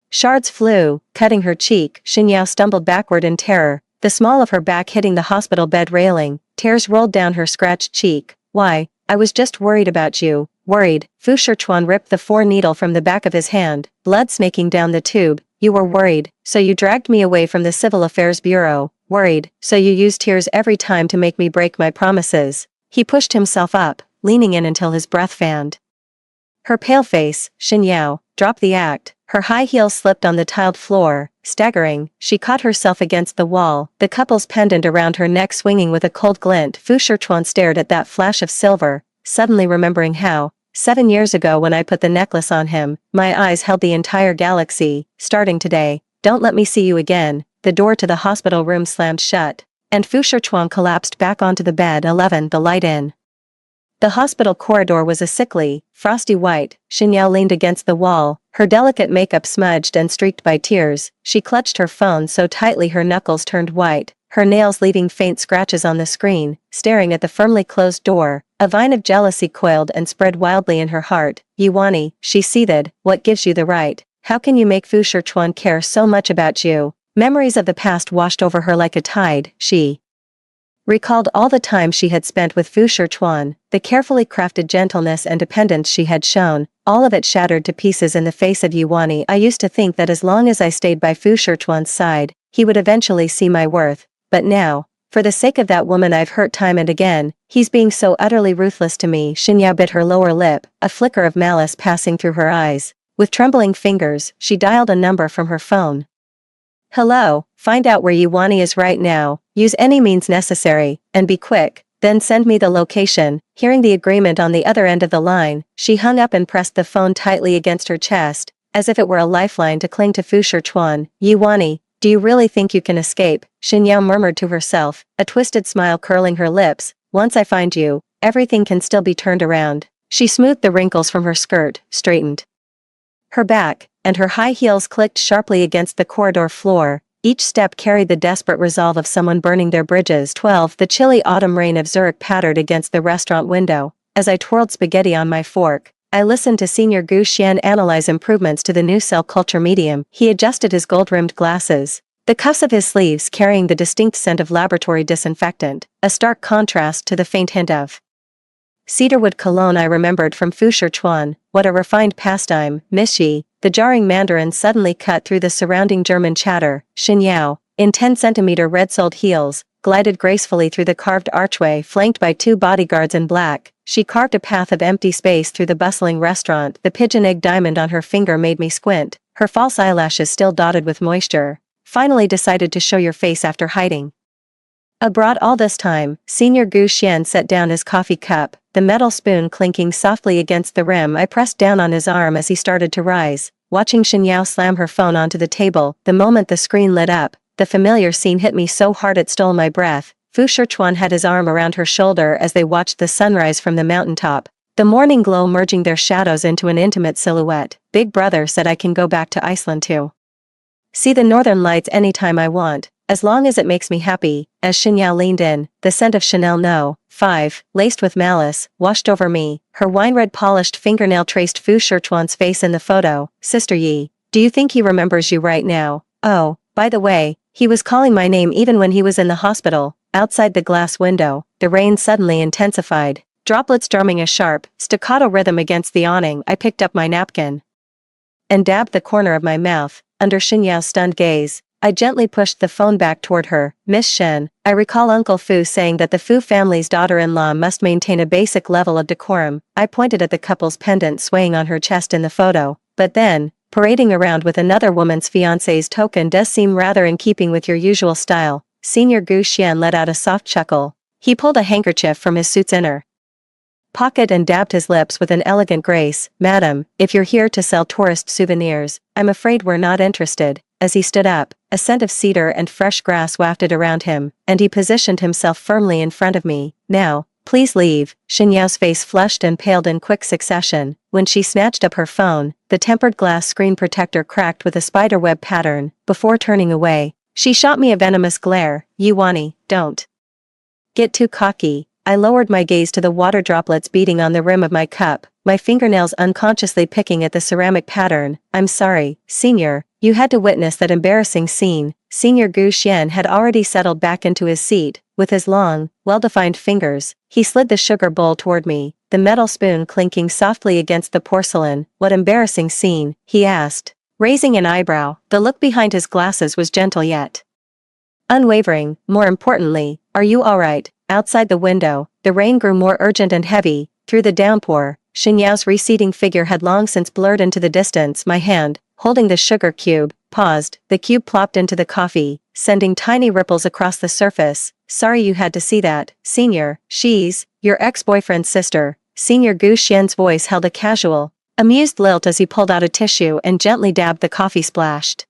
Shards flew, cutting her cheek. Xinyao stumbled backward in terror, the small of her back hitting the hospital bed railing. Tears rolled down her scratched cheek. Why, I was just worried about you. Worried. Fu Shichuan ripped the 4 needle from the back of his hand, blood snaking down the tube. You were worried, so you dragged me away from the Civil Affairs Bureau. Worried, so you used tears every time to make me break my promises. He pushed himself up, leaning in until his breath fanned her pale face. Xinyao, drop the act. Her high heels slipped on the tiled floor. Staggering, she caught herself against the wall, the couple's pendant around her neck swinging with a cold glint. Fu Shichuan stared at that flash of silver, suddenly remembering how, 7 years ago when I put the necklace on him, my eyes held the entire galaxy. Starting today, don't let me see you again. The door to the hospital room slammed shut, and Fu Shichuan collapsed back onto the bed. 11. The light in the hospital corridor was a sickly, frosty white. Xinyao leaned against the wall, her delicate makeup smudged and streaked by tears. She clutched her phone so tightly her knuckles turned white, her nails leaving faint scratches on the screen. Staring at the firmly closed door, a vine of jealousy coiled and spread wildly in her heart. Yuani, she seethed, what gives you the right? How can you make Fu Shichuan care so much about you? Memories of the past washed over her like a tide. She recalled all the time she had spent with Fu Shichuan, the carefully crafted gentleness and dependence she had shown, all of it shattered to pieces in the face of Yuani. I used to think that as long as I stayed by Fu Shichuan's side, he would eventually see my worth, but now, For the sake of that woman I've hurt time and again, he's being so utterly ruthless to me. Xinyao bit her lower lip, a flicker of malice passing through her eyes. With trembling fingers, she dialed a number from her phone. Hello, find out where Yuani is right now, use any means necessary, and be quick, then send me the location. Hearing the agreement on the other end of the line, she hung up and pressed the phone tightly against her chest, as if it were a lifeline to cling to Fu Shichuan. Yuani, do you really think you can escape? Xinyao murmured to herself, a twisted smile curling her lips. Once I find you, everything can still be turned around. She smoothed the wrinkles from her skirt, straightened her back, and her high heels clicked sharply against the corridor floor. Each step carried the desperate resolve of someone burning their bridges. 12. The chilly autumn rain of Zurich pattered against the restaurant window. As I twirled spaghetti on my fork, I listened to Senior Gu Xian analyze improvements to the new cell culture medium. He adjusted his gold-rimmed glasses, the cuffs of his sleeves carrying the distinct scent of laboratory disinfectant, a stark contrast to the faint hint of cedarwood cologne I remembered from Fu Shichuan. What a refined pastime, Miss Yi. The jarring Mandarin suddenly cut through the surrounding German chatter. Xinyao, in 10-centimeter red-soled heels, glided gracefully through the carved archway flanked by 2 bodyguards in black. She carved a path of empty space through the bustling restaurant. The pigeon egg diamond on her finger made me squint, her false eyelashes still dotted with moisture. Finally decided to show your face after hiding abroad all this time. Senior Gu Xian set down his coffee cup, the metal spoon clinking softly against the rim. I pressed down on his arm as he started to rise, watching Xinyao slam her phone onto the table. The moment the screen lit up, the familiar scene hit me so hard it stole my breath. Fu Shichuan had his arm around her shoulder as they watched the sunrise from the mountaintop, the morning glow merging their shadows into an intimate silhouette. Big brother said I can go back to Iceland too. See the northern lights anytime I want, as long as it makes me happy. As Xinyao leaned in, the scent of Chanel No. 5, laced with malice, washed over me. Her wine-red polished fingernail traced Fu Shichuan's face in the photo. Sister Yi, do you think he remembers you right now? Oh, by the way, he was calling my name even when he was in the hospital. Outside the glass window, the rain suddenly intensified, droplets drumming a sharp, staccato rhythm against the awning. I picked up my napkin and dabbed the corner of my mouth. Under Xinyao's stunned gaze, I gently pushed the phone back toward her. Miss Shen, I recall Uncle Fu saying that the Fu family's daughter-in-law must maintain a basic level of decorum. I pointed at the couple's pendant swaying on her chest in the photo. But then, parading around with another woman's fiancé's token does seem rather in keeping with your usual style. Senior Gu Xian let out a soft chuckle. He pulled a handkerchief from his suit's inner pocket and dabbed his lips with an elegant grace. Madam, if you're here to sell tourist souvenirs, I'm afraid we're not interested. As he stood up, a scent of cedar and fresh grass wafted around him, and he positioned himself firmly in front of me. Now, please leave. Xinyao's face flushed and paled in quick succession. When she snatched up her phone, the tempered glass screen protector cracked with a spiderweb pattern. Before turning away, she shot me a venomous glare. Yuani, don't get too cocky. I lowered my gaze to the water droplets beating on the rim of my cup, my fingernails unconsciously picking at the ceramic pattern. I'm sorry, Senior, you had to witness that embarrassing scene. Senior Gu Xian had already settled back into his seat. With his long, well-defined fingers, he slid the sugar bowl toward me, the metal spoon clinking softly against the porcelain. What embarrassing scene? He asked, raising an eyebrow. The look behind his glasses was gentle yet unwavering. More importantly, are you all right? Outside the window, the rain grew more urgent and heavy. Through the downpour, Xinyao's receding figure had long since blurred into the distance. My hand, holding the sugar cube, paused. The cube plopped into the coffee, sending tiny ripples across the surface. Sorry you had to see that, Senior. She's your ex-boyfriend's sister. Senior Gu Xian's voice held a casual, amused lilt as he pulled out a tissue and gently dabbed the coffee splashed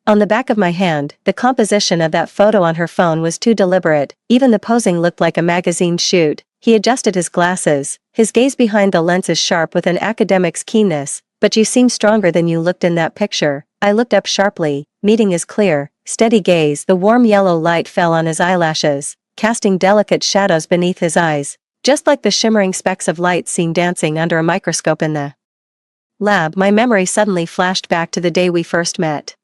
on the back of my hand. The composition of that photo on her phone was too deliberate, even the posing looked like a magazine shoot. He adjusted his glasses, his gaze behind the lenses sharp with an academic's keenness. But you seem stronger than you looked in that picture. I looked up sharply, meeting his clear, steady gaze. The warm yellow light fell on his eyelashes, casting delicate shadows beneath his eyes, just like the shimmering specks of light seen dancing under a microscope in the lab. My memory suddenly flashed back to the day we first met.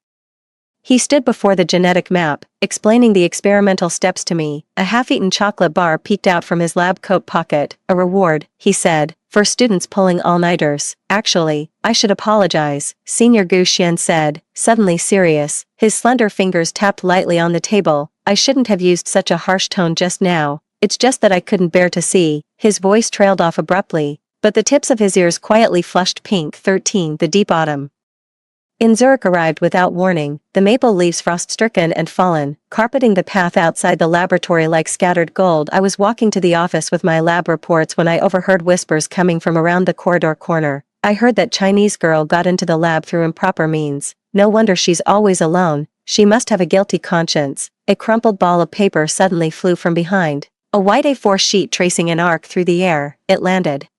He stood before the genetic map, explaining the experimental steps to me. A half-eaten chocolate bar peeked out from his lab coat pocket. A reward, he said, for students pulling all-nighters. Actually, I should apologize, Senior Gu Xian said, suddenly serious. His slender fingers tapped lightly on the table. I shouldn't have used such a harsh tone just now. It's just that I couldn't bear to see. His voice trailed off abruptly, but the tips of his ears quietly flushed pink. 13. The deep autumn in Zurich arrived without warning, the maple leaves frost-stricken and fallen, carpeting the path outside the laboratory like scattered gold. I was walking to the office with my lab reports when I overheard whispers coming from around the corridor corner. I heard that Chinese girl got into the lab through improper means. No wonder she's always alone. She must have a guilty conscience. A crumpled ball of paper suddenly flew from behind. A white A4 sheet tracing an arc through the air, it landed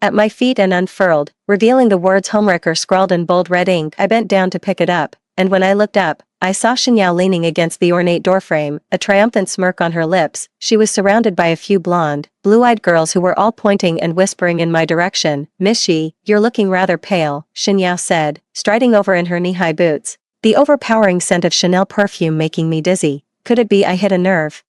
at my feet and unfurled, revealing the words homewrecker scrawled in bold red ink. I bent down to pick it up, and when I looked up, I saw Xinyao leaning against the ornate doorframe, a triumphant smirk on her lips. She was surrounded by a few blonde, blue-eyed girls who were all pointing and whispering in my direction. Miss Shi, you're looking rather pale, Xinyao said, striding over in her knee-high boots, the overpowering scent of Chanel perfume making me dizzy. Could it be I hit a nerve?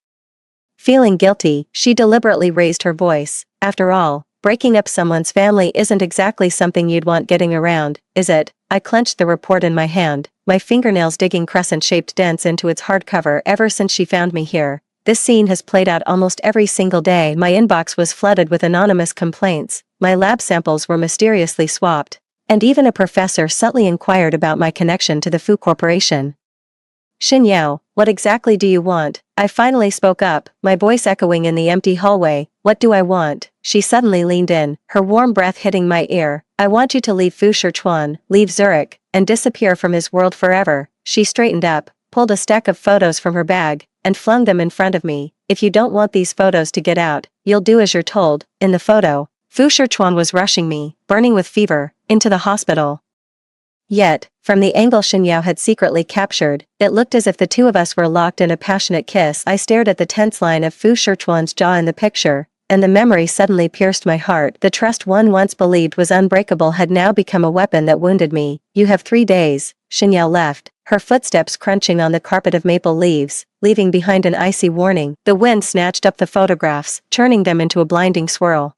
Feeling guilty, she deliberately raised her voice. After all, breaking up someone's family isn't exactly something you'd want getting around, is it? I clenched the report in my hand, my fingernails digging crescent-shaped dents into its hardcover ever since she found me here. This scene has played out almost every single day. My inbox was flooded with anonymous complaints, my lab samples were mysteriously swapped, and even a professor subtly inquired about my connection to the Fu Corporation. Xinyao, what exactly do you want? I finally spoke up, my voice echoing in the empty hallway. What do I want? She suddenly leaned in, her warm breath hitting my ear. I want you to leave Fu Shichuan, leave Zurich, and disappear from his world forever. She straightened up, pulled a stack of photos from her bag, and flung them in front of me. If you don't want these photos to get out, you'll do as you're told. In the photo, Fu Shichuan was rushing me, burning with fever, into the hospital. Yet, from the angle Xinyao had secretly captured, it looked as if the two of us were locked in a passionate kiss. I stared at the tense line of Fu Shichuan's jaw in the picture, and the memory suddenly pierced my heart. The trust one once believed was unbreakable had now become a weapon that wounded me. You have 3 days, Xinyao left, her footsteps crunching on the carpet of maple leaves, leaving behind an icy warning. The wind snatched up the photographs, turning them into a blinding swirl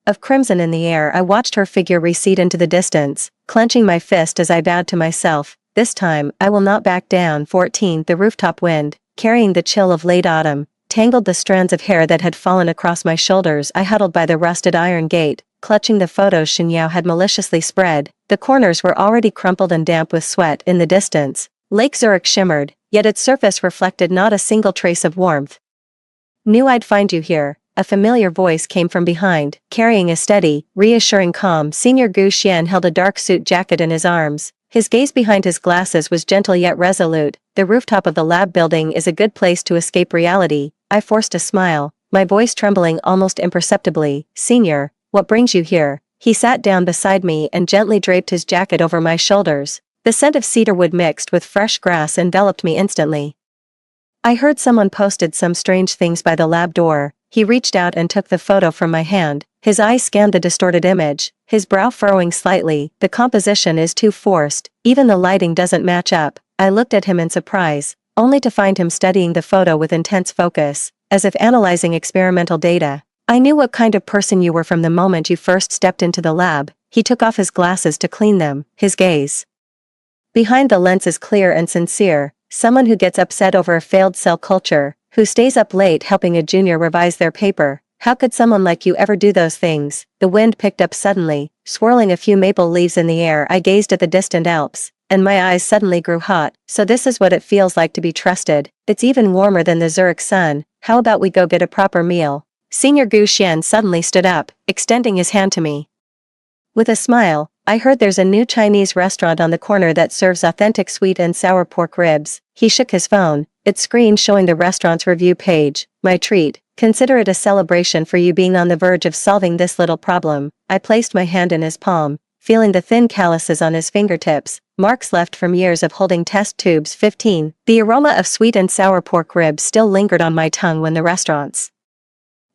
of crimson in the air. I watched her figure recede into the distance, clenching my fist as I vowed to myself, this time, I will not back down. 14. The rooftop wind, carrying the chill of late autumn, tangled the strands of hair that had fallen across my shoulders. I huddled by the rusted iron gate, clutching the photos Xinyao had maliciously spread. The corners were already crumpled and damp with sweat. In the distance, Lake Zurich shimmered, yet its surface reflected not a single trace of warmth. Knew I'd find you here. A familiar voice came from behind, carrying a steady, reassuring calm. Senior Gu Xian held a dark suit jacket in his arms. His gaze behind his glasses was gentle yet resolute. The rooftop of the lab building is a good place to escape reality. I forced a smile, my voice trembling almost imperceptibly. Senior, what brings you here? He sat down beside me and gently draped his jacket over my shoulders. The scent of cedarwood mixed with fresh grass enveloped me instantly. I heard someone posted some strange things by the lab door. He reached out and took the photo from my hand. His eyes scanned the distorted image, his brow furrowing slightly. The composition is too forced, even the lighting doesn't match up. I looked at him in surprise, only to find him studying the photo with intense focus, as if analyzing experimental data. I knew what kind of person you were from the moment you first stepped into the lab. He took off his glasses to clean them, his gaze behind the lens is clear and sincere, someone who gets upset over a failed cell culture, who stays up late helping a junior revise their paper. How could someone like you ever do those things? The wind picked up suddenly, swirling a few maple leaves in the air. I gazed at the distant Alps, and my eyes suddenly grew hot. So this is what it feels like to be trusted. It's even warmer than the Zurich sun. How about we go get a proper meal? Senior Gu Xian suddenly stood up, extending his hand to me. With a smile, I heard there's a new Chinese restaurant on the corner that serves authentic sweet and sour pork ribs. He shook his phone, its screen showing the restaurant's review page. My treat. Consider it a celebration for you being on the verge of solving this little problem. I placed my hand in his palm, feeling the thin calluses on his fingertips, marks left from years of holding test tubes. 15. The aroma of sweet and sour pork ribs still lingered on my tongue when the restaurant's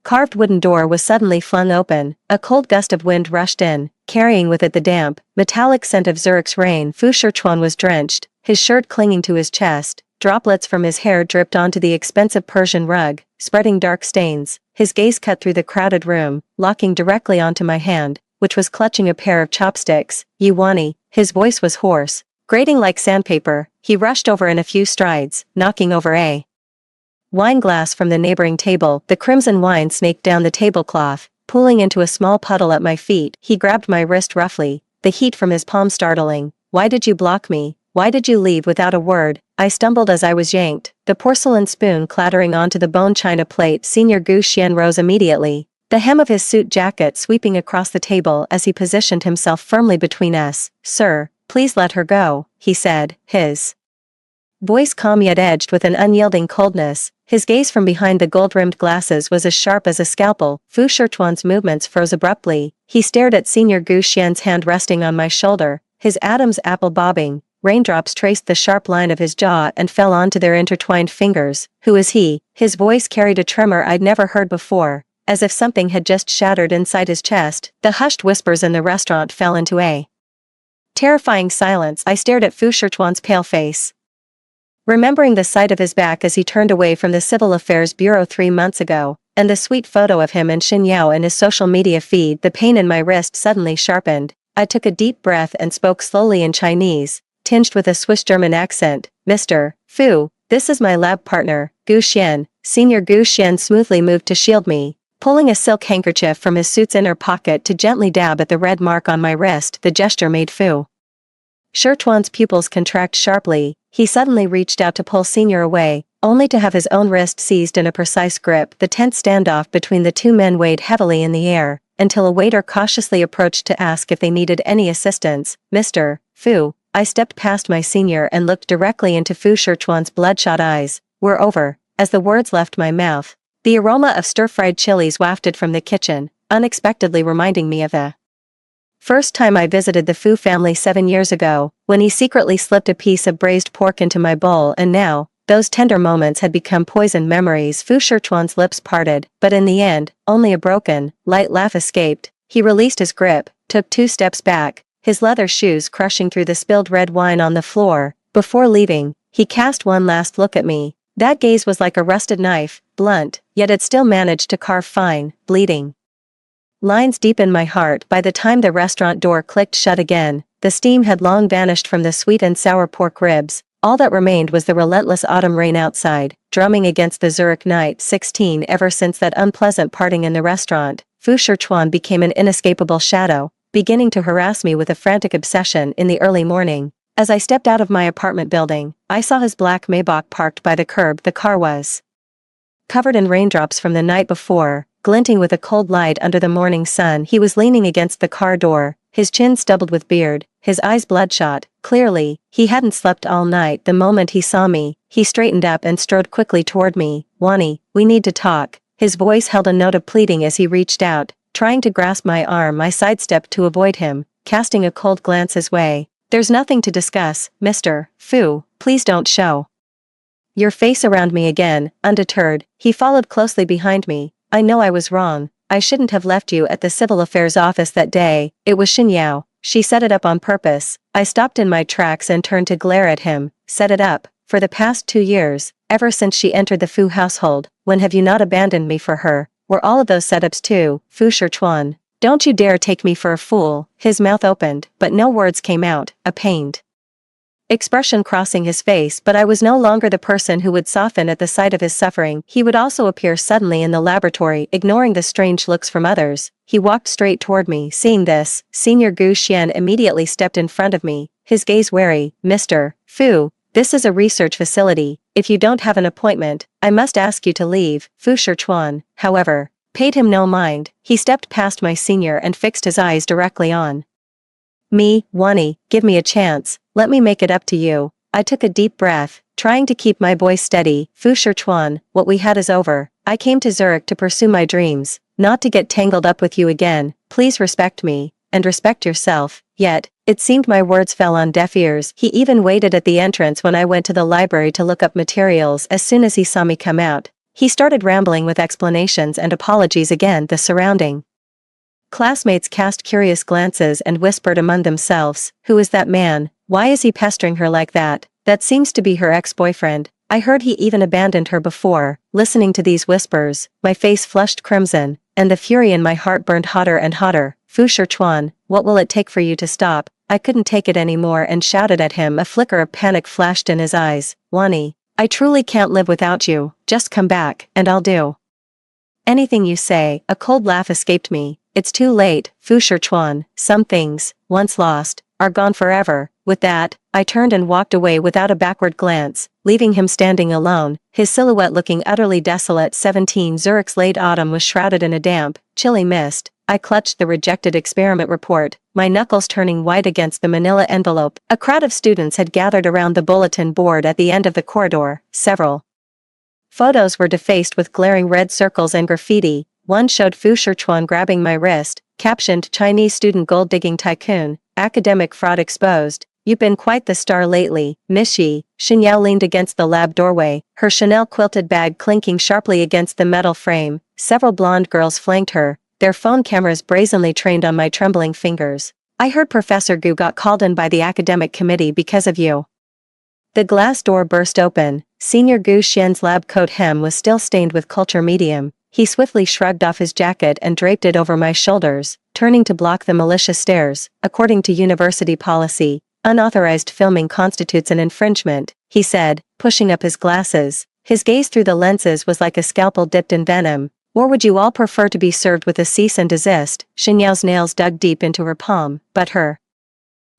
carved wooden door was suddenly flung open. A cold gust of wind rushed in, carrying with it the damp, metallic scent of Zurich's rain. Fu Shichuan was drenched, his shirt clinging to his chest. Droplets from his hair dripped onto the expensive Persian rug, spreading dark stains. his gaze cut through the crowded room, locking directly onto my hand, which was clutching a pair of chopsticks. "You Wani," his voice was hoarse, grating like sandpaper. He rushed over in a few strides, knocking over a wine glass from the neighboring table. The crimson wine snaked down the tablecloth, pooling into a small puddle at my feet. He grabbed my wrist roughly, the heat from his palm startling. "Why did you block me? Why did you leave without a word?" I stumbled as I was yanked, the porcelain spoon clattering onto the bone china plate. Senior Gu Xian rose immediately, the hem of his suit jacket sweeping across the table as he positioned himself firmly between us. "Sir, please let her go," he said, his voice calm yet edged with an unyielding coldness. His gaze from behind the gold-rimmed glasses was as sharp as a scalpel. Fu Shichuan's movements froze abruptly. He stared at Senior Gu Xian's hand resting on my shoulder, his Adam's apple bobbing. Raindrops traced the sharp line of his jaw and fell onto their intertwined fingers. "Who is he?" His voice carried a tremor I'd never heard before, as if something had just shattered inside his chest. The hushed whispers in the restaurant fell into a terrifying silence. I stared at Fu Shichuan's pale face, remembering the sight of his back as he turned away from the Civil Affairs Bureau 3 months ago, and the sweet photo of him and Xin Yao in his social media feed. The pain in my wrist suddenly sharpened. I took a deep breath and spoke slowly in Chinese, tinged with a Swiss German accent. "Mr. Fu, this is my lab partner, Gu Xian." Senior Gu Xian smoothly moved to shield me, pulling a silk handkerchief from his suit's inner pocket to gently dab at the red mark on my wrist. The gesture made Fu Shichuan's pupils contract sharply. He suddenly reached out to pull Senior away, only to have his own wrist seized in a precise grip. The tense standoff between the two men weighed heavily in the air, until a waiter cautiously approached to ask if they needed any assistance. "Mr. Fu." I stepped past my senior and looked directly into Fu Shichuan's bloodshot eyes. "We're over." As the words left my mouth, the aroma of stir-fried chilies wafted from the kitchen, unexpectedly reminding me of the first time I visited the Fu family 7 years ago, when he secretly slipped a piece of braised pork into my bowl. And now, those tender moments had become poisoned memories. Fu Shichuan's lips parted, but in the end, only a broken, light laugh escaped. He released his grip, took 2 steps back, his leather shoes crushing through the spilled red wine on the floor. Before leaving, he cast one last look at me. That gaze was like a rusted knife, blunt, yet it still managed to carve fine, bleeding lines deep in my heart. By the time the restaurant door clicked shut again, the steam had long vanished from the sweet and sour pork ribs. All that remained was the relentless autumn rain outside, drumming against the Zurich night. 16. Ever since that unpleasant parting in the restaurant, Fu Shichuan became an inescapable shadow, beginning to harass me with a frantic obsession. In the early morning, as I stepped out of my apartment building, I saw his black Maybach parked by the curb. The car was covered in raindrops from the night before, glinting with a cold light under the morning sun. He was leaning against the car door, his chin stubbled with beard, his eyes bloodshot. Clearly, he hadn't slept all night. The moment he saw me, he straightened up and strode quickly toward me. "Wani, we need to talk." His voice held a note of pleading as he reached out, trying to grasp my arm. I sidestepped to avoid him, casting a cold glance his way. "There's nothing to discuss, Mr. Fu. Please don't show your face around me again." Undeterred, he followed closely behind me. "I know I was wrong. I shouldn't have left you at the Civil Affairs office that day. It was Xin Yao. She set it up on purpose." I stopped in my tracks and turned to glare at him. "Set it up? For the past 2 years, ever since she entered the Fu household, when have you not abandoned me for her? Were all of those setups too, Fu Shichuan? Don't you dare take me for a fool." His mouth opened, but no words came out, a pained expression crossing his face. But I was no longer the person who would soften at the sight of his suffering. He would also appear suddenly in the laboratory, ignoring the strange looks from others. He walked straight toward me. Seeing this, Senior Gu Xian immediately stepped in front of me, his gaze wary. "Mr. Fu, this is a research facility. If you don't have an appointment, I must ask you to leave." Fu Shichuan, however, paid him no mind. He stepped past my senior and fixed his eyes directly on me. "Wani, give me a chance. Let me make it up to you." I took a deep breath, trying to keep my voice steady. "Fu Shichuan, what we had is over. I came to Zurich to pursue my dreams, not to get tangled up with you again. Please respect me, and respect yourself." Yet, it seemed my words fell on deaf ears. He even waited at the entrance when I went to the library to look up materials. As soon as he saw me come out, he started rambling with explanations and apologies. Again, the surrounding classmates cast curious glances and whispered among themselves, "Who is that man? Why is he pestering her like that? That seems to be her ex-boyfriend." I heard he even abandoned her before. Listening to these whispers, my face flushed crimson, and the fury in my heart burned hotter and hotter. Fu Shichuan, what will it take for you to stop? I couldn't take it anymore and shouted at him. A flicker of panic flashed in his eyes. Wani, I truly can't live without you. Just come back, and I'll do anything you say. A cold laugh escaped me. It's too late, Fu Shichuan. Some things, once lost, are gone forever. With that, I turned and walked away without a backward glance, leaving him standing alone, his silhouette looking utterly desolate. 17 Zurich's late autumn was shrouded in a damp, chilly mist. I clutched the rejected experiment report, my knuckles turning white against the manila envelope. A crowd of students had gathered around the bulletin board at the end of the corridor. Several photos were defaced with glaring red circles and graffiti. One showed Fu Shichuan grabbing my wrist, captioned Chinese student gold-digging tycoon, academic fraud exposed. You've been quite the star lately, Miss Yi. Xinyao leaned against the lab doorway, her Chanel quilted bag clinking sharply against the metal frame. Several blonde girls flanked her, their phone cameras brazenly trained on my trembling fingers. I heard Professor Gu got called in by the academic committee because of you. The glass door burst open. Senior Gu Xian's lab coat hem was still stained with culture medium. He swiftly shrugged off his jacket and draped it over my shoulders, turning to block the malicious stares. According to university policy, unauthorized filming constitutes an infringement, he said, pushing up his glasses. His gaze through the lenses was like a scalpel dipped in venom. Or would you all prefer to be served with a cease and desist? Xinyao's nails dug deep into her palm, but her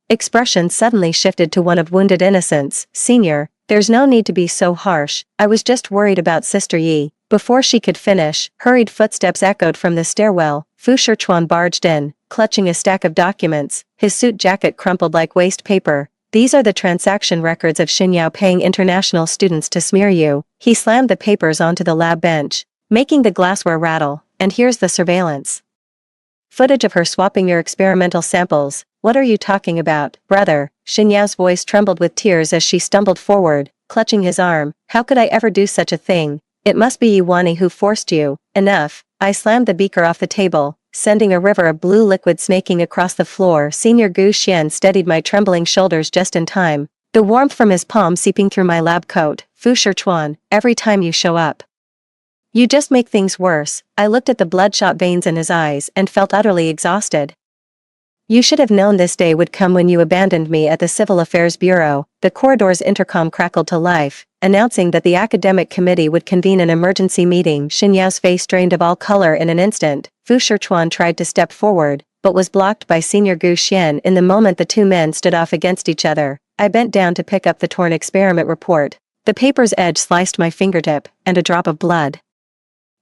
expression suddenly shifted to one of wounded innocence. Senior, there's no need to be so harsh. I was just worried about Sister Yi. Before she could finish, hurried footsteps echoed from the stairwell. Fu Shichuan barged in, clutching a stack of documents, his suit jacket crumpled like waste paper. These are the transaction records of Xinyao paying international students to smear you. He slammed the papers onto the lab bench, making the glassware rattle. And here's the surveillance footage of her swapping your experimental samples. What are you talking about, brother? Xinyao's voice trembled with tears as she stumbled forward, clutching his arm. How could I ever do such a thing? It must be Yuani who forced you. Enough. I slammed the beaker off the table, sending a river of blue liquid snaking across the floor. Senior Gu Xian steadied my trembling shoulders just in time, the warmth from his palm seeping through my lab coat. Fu Shichuan, every time you show up, you just make things worse. I looked at the bloodshot veins in his eyes and felt utterly exhausted. You should have known this day would come when you abandoned me at the Civil Affairs Bureau. The corridor's intercom crackled to life, announcing that the academic committee would convene an emergency meeting. Xinyao's face drained of all color in an instant. Fu Shichuan tried to step forward, but was blocked by Senior Gu Xian. In the moment the two men stood off against each other, I bent down to pick up the torn experiment report. The paper's edge sliced my fingertip, and a drop of blood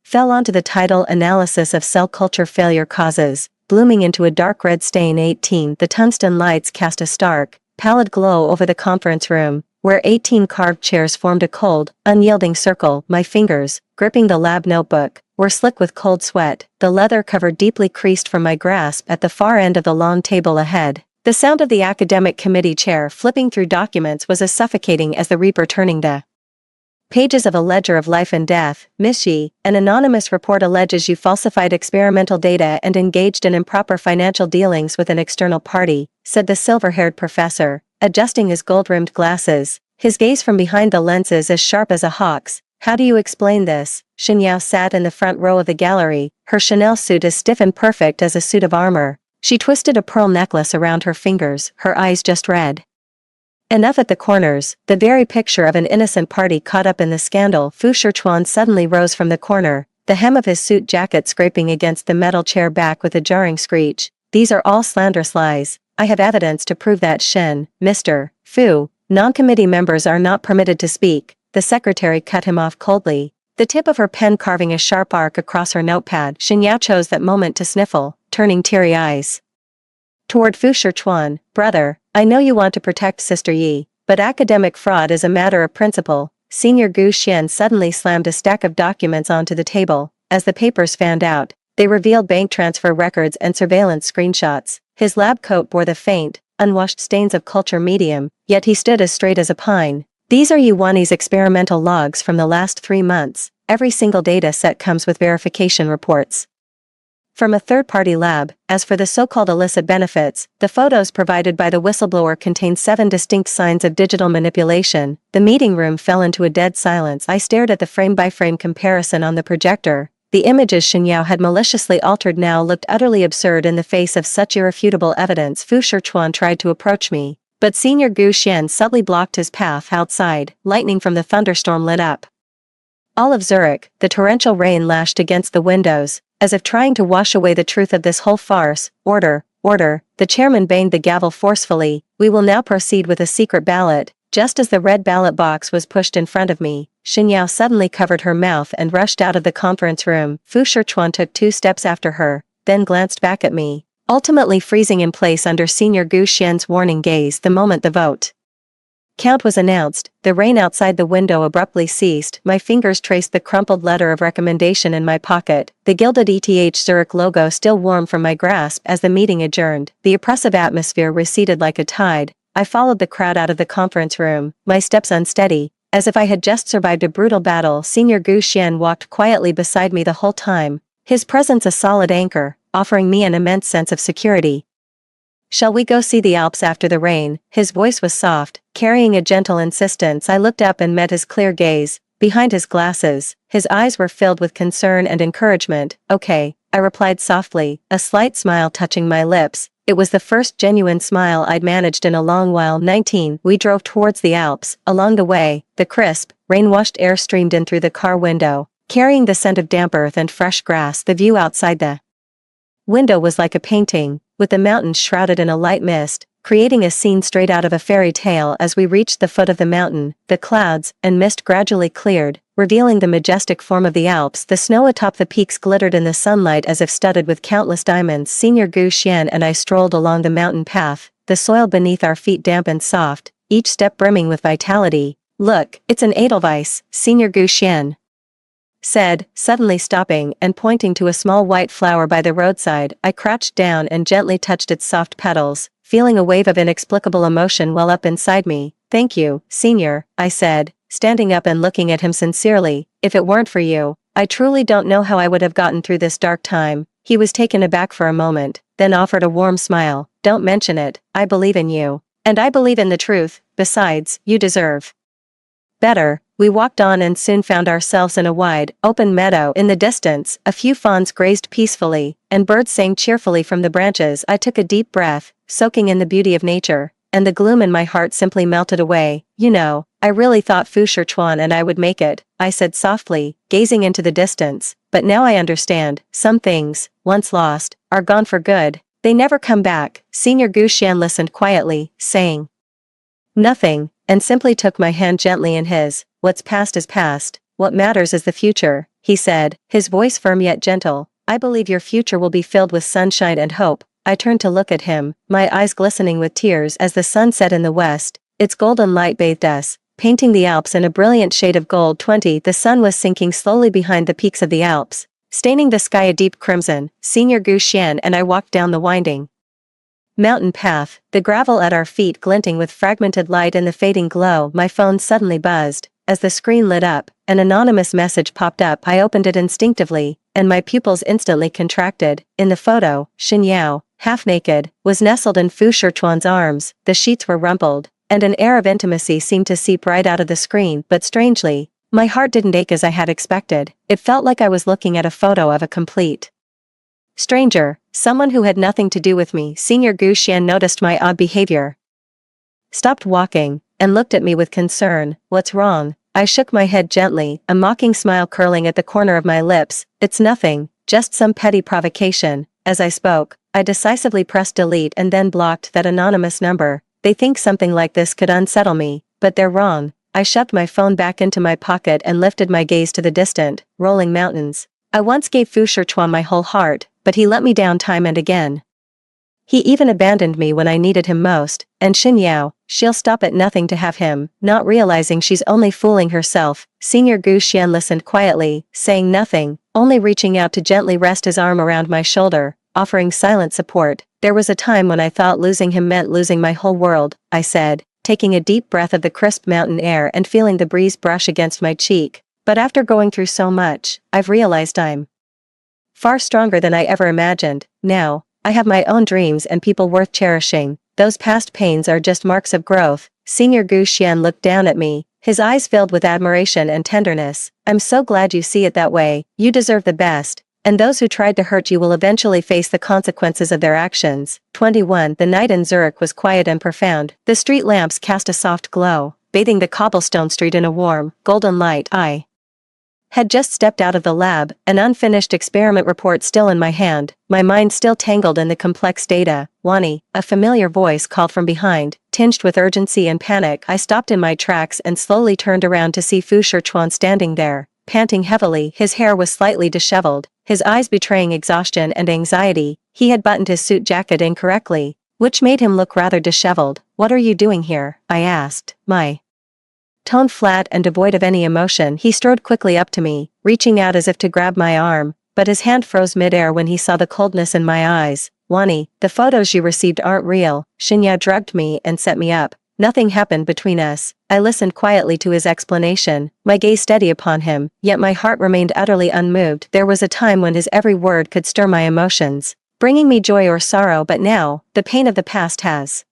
fell onto the title, Analysis of Cell Culture Failure Causes, blooming into a dark red stain. 18 The tungsten lights cast a stark, pallid glow over the conference room, where 18 carved chairs formed a cold, unyielding circle. My fingers, gripping the lab notebook, were slick with cold sweat, the leather cover deeply creased from my grasp at the far end of the long table ahead. The sound of the academic committee chair flipping through documents was as suffocating as the reaper turning the pages of a ledger of life and death. Miss Yi, an anonymous report alleges you falsified experimental data and engaged in improper financial dealings with an external party, said the silver-haired professor, adjusting his gold-rimmed glasses, his gaze from behind the lenses as sharp as a hawk's. How do you explain this? Xinyao sat in the front row of the gallery, her Chanel suit as stiff and perfect as a suit of armor. She twisted a pearl necklace around her fingers, her eyes just red enough at the corners, the very picture of an innocent party caught up in the scandal. Fu Shichuan suddenly rose from the corner, the hem of his suit jacket scraping against the metal chair back with a jarring screech. These are all slanderous lies. I have evidence to prove that. Mr. Fu, non-committee members are not permitted to speak. The secretary cut him off coldly, the tip of her pen carving a sharp arc across her notepad. Xinyao chose that moment to sniffle, turning teary eyes toward Fu Shichuan. Brother, I know you want to protect Sister Yi, but academic fraud is a matter of principle. Senior Gu Xian suddenly slammed a stack of documents onto the table. As the papers fanned out, they revealed bank transfer records and surveillance screenshots. His lab coat bore the faint, unwashed stains of culture medium, yet he stood as straight as a pine. These are Yuani's experimental logs from the last 3 months. Every single data set comes with verification reports. from a third-party lab. As for the so-called illicit benefits, the photos provided by the whistleblower contained 7 distinct signs of digital manipulation. The meeting room fell into a dead silence. I stared at the frame-by-frame comparison on the projector. The images Shen Yao had maliciously altered now looked utterly absurd in the face of such irrefutable evidence. Fu Shichuan tried to approach me, but Senior Gu Xian subtly blocked his path outside. Lightning from the thunderstorm lit up all of Zurich. The torrential rain lashed against the windows, as if trying to wash away the truth of this whole farce. Order, order, the chairman banged the gavel forcefully. We will now proceed with a secret ballot. Just as the red ballot box was pushed in front of me, Shen Yao suddenly covered her mouth and rushed out of the conference room. Fu Shichuan took 2 steps after her, then glanced back at me, ultimately freezing in place under Senior Gu Xian's warning gaze the moment the vote count was announced. The rain outside the window abruptly ceased. My fingers traced the crumpled letter of recommendation in my pocket, the gilded ETH Zurich logo still warm from my grasp as the meeting adjourned. The oppressive atmosphere receded like a tide. I followed the crowd out of the conference room, my steps unsteady, as if I had just survived a brutal battle. Senior Gu Xian walked quietly beside me the whole time, his presence a solid anchor, offering me an immense sense of security. Shall we go see the Alps after the rain? His voice was soft, carrying a gentle insistence. I looked up and met his clear gaze. Behind his glasses, his eyes were filled with concern and encouragement. Okay, I replied softly, a slight smile touching my lips. It was the first genuine smile I'd managed in a long while. 19. We drove towards the Alps. Along the way, the crisp, rain-washed air streamed in through the car window, carrying the scent of damp earth and fresh grass. The view outside the window was like a painting, with the mountains shrouded in a light mist, creating a scene straight out of a fairy tale. As we reached the foot of the mountain, the clouds and mist gradually cleared, revealing the majestic form of the Alps. The snow atop the peaks glittered in the sunlight as if studded with countless diamonds. Senior Gu Xian and I strolled along the mountain path, the soil beneath our feet damp and soft, each step brimming with vitality. Look, it's an Edelweiss, Senior Gu Xian said, suddenly stopping and pointing to a small white flower by the roadside. I crouched down and gently touched its soft petals, feeling a wave of inexplicable emotion well up inside me. Thank you, Senior, I said, standing up and looking at him sincerely. If it weren't for you, I truly don't know how I would have gotten through this dark time. He was taken aback for a moment, then offered a warm smile. Don't mention it, I believe in you. And I believe in the truth. Besides, you deserve better. We walked on and soon found ourselves in a wide, open meadow. In the distance, a few fawns grazed peacefully, and birds sang cheerfully from the branches. I took a deep breath, soaking in the beauty of nature, and the gloom in my heart simply melted away. You know, I really thought Fu Shichuan and I would make it, I said softly, gazing into the distance. But now I understand, some things, once lost, are gone for good. They never come back. Senior Gu Xian listened quietly, saying nothing, and simply took my hand gently in his. What's past is past, what matters is the future, he said, his voice firm yet gentle. I believe your future will be filled with sunshine and hope. I turned to look at him, my eyes glistening with tears as the sun set in the west. Its golden light bathed us, painting the Alps in a brilliant shade of gold. 20. The sun was sinking slowly behind the peaks of the Alps, staining the sky a deep crimson. Senior Gu Xian and I walked down the winding mountain path, the gravel at our feet glinting with fragmented light in the fading glow. My phone suddenly buzzed. As the screen lit up, an anonymous message popped up. I opened it instinctively, and my pupils instantly contracted. In the photo, Shen Yao, half naked, was nestled in Fu Shichuan's arms. The sheets were rumpled, and an air of intimacy seemed to seep right out of the screen. But strangely, my heart didn't ache as I had expected. It felt like I was looking at a photo of a complete stranger, someone who had nothing to do with me. Senior Gu Xian noticed my odd behavior, stopped walking, and looked at me with concern. What's wrong? I shook my head gently, a mocking smile curling at the corner of my lips. It's nothing, just some petty provocation. As I spoke, I decisively pressed delete and then blocked that anonymous number. They think something like this could unsettle me, but they're wrong. I shoved my phone back into my pocket and lifted my gaze to the distant, rolling mountains. I once gave Fu Shichuan my whole heart, but he let me down time and again. He even abandoned me when I needed him most, and Shen Yao, she'll stop at nothing to have him, not realizing she's only fooling herself. Senior Gu Xian listened quietly, saying nothing, only reaching out to gently rest his arm around my shoulder, offering silent support. There was a time when I thought losing him meant losing my whole world, I said, taking a deep breath of the crisp mountain air and feeling the breeze brush against my cheek. But after going through so much, I've realized I'm far stronger than I ever imagined. Now, I have my own dreams and people worth cherishing. Those past pains are just marks of growth. Senior Gu Xian looked down at me, his eyes filled with admiration and tenderness. I'm so glad you see it that way. You deserve the best. And those who tried to hurt you will eventually face the consequences of their actions. 21. The night in Zurich was quiet and profound. The street lamps cast a soft glow, bathing the cobblestone street in a warm, golden light. I had just stepped out of the lab, an unfinished experiment report still in my hand, my mind still tangled in the complex data. Wani, a familiar voice called from behind, tinged with urgency and panic. I stopped in my tracks and slowly turned around to see Fu Shichuan standing there, panting heavily. His hair was slightly disheveled, his eyes betraying exhaustion and anxiety. He had buttoned his suit jacket incorrectly, which made him look rather disheveled. What are you doing here? I asked, my tone flat and devoid of any emotion. He strode quickly up to me, reaching out as if to grab my arm, but his hand froze midair when he saw the coldness in my eyes. Wani, the photos you received aren't real. Xinyao drugged me and set me up. Nothing happened between us. I listened quietly to his explanation, my gaze steady upon him, yet my heart remained utterly unmoved. There was a time when his every word could stir my emotions, bringing me joy or sorrow, but now, the pain of the past has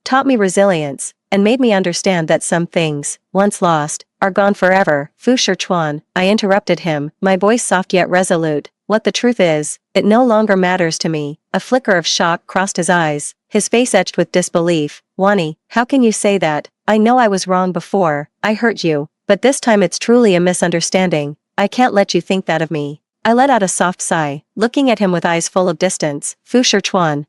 taught me resilience, and made me understand that some things, once lost, are gone forever. Fu Shichuan, I interrupted him, my voice soft yet resolute. What the truth is, it no longer matters to me. A flicker of shock crossed his eyes, his face etched with disbelief. Wani, how can you say that? I know I was wrong before, I hurt you, but this time it's truly a misunderstanding. I can't let you think that of me. I let out a soft sigh, looking at him with eyes full of distance. Fu Shichuan,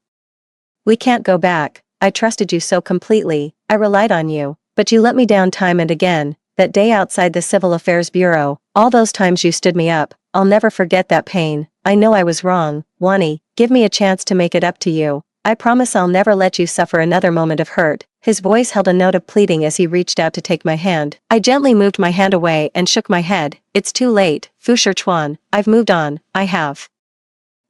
we can't go back. I trusted you so completely, I relied on you, but you let me down time and again. That day outside the Civil Affairs Bureau, all those times you stood me up, I'll never forget that pain. I know I was wrong. Wani, give me a chance to make it up to you. I promise I'll never let you suffer another moment of hurt. His voice held a note of pleading as he reached out to take my hand. I gently moved my hand away and shook my head. It's too late, Fu Shichuan, I've moved on. I have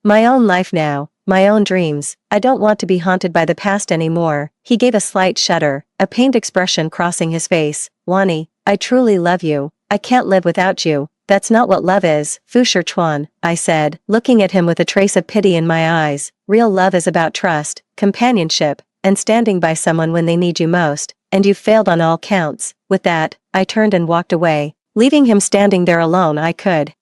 my own life now, my own dreams. I don't want to be haunted by the past anymore. He gave a slight shudder, a pained expression crossing his face. Wani, I truly love you. I can't live without you. That's not what love is, Fu Shichuan, I said, looking at him with a trace of pity in my eyes. Real love is about trust, companionship, and standing by someone when they need you most, and you've failed on all counts. With that, I turned and walked away, leaving him standing there alone. I could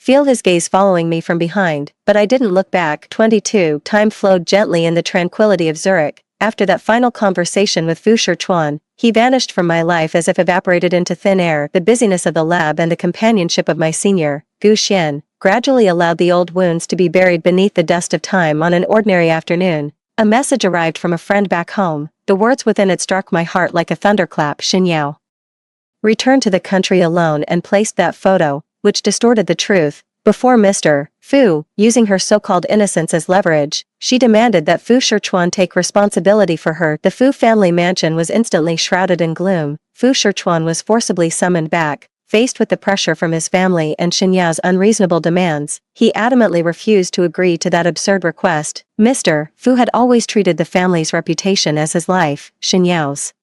feel his gaze following me from behind, but I didn't look back. 22. Time flowed gently in the tranquility of Zurich. After that final conversation with Fu Shichuan, he vanished from my life as if evaporated into thin air. The busyness of the lab and the companionship of my senior, Gu Xian, gradually allowed the old wounds to be buried beneath the dust of time. On an ordinary afternoon, a message arrived from a friend back home. The words within it struck my heart like a thunderclap. Xinyao returned to the country alone and placed that photo, which distorted the truth, before Mr. Fu. Using her so-called innocence as leverage, she demanded that Fu Shichuan take responsibility for her. The Fu family mansion was instantly shrouded in gloom. Fu Shichuan was forcibly summoned back. Faced with the pressure from his family and Xinyao's unreasonable demands, he adamantly refused to agree to that absurd request. Mr. Fu had always treated the family's reputation as his life. Xinyao's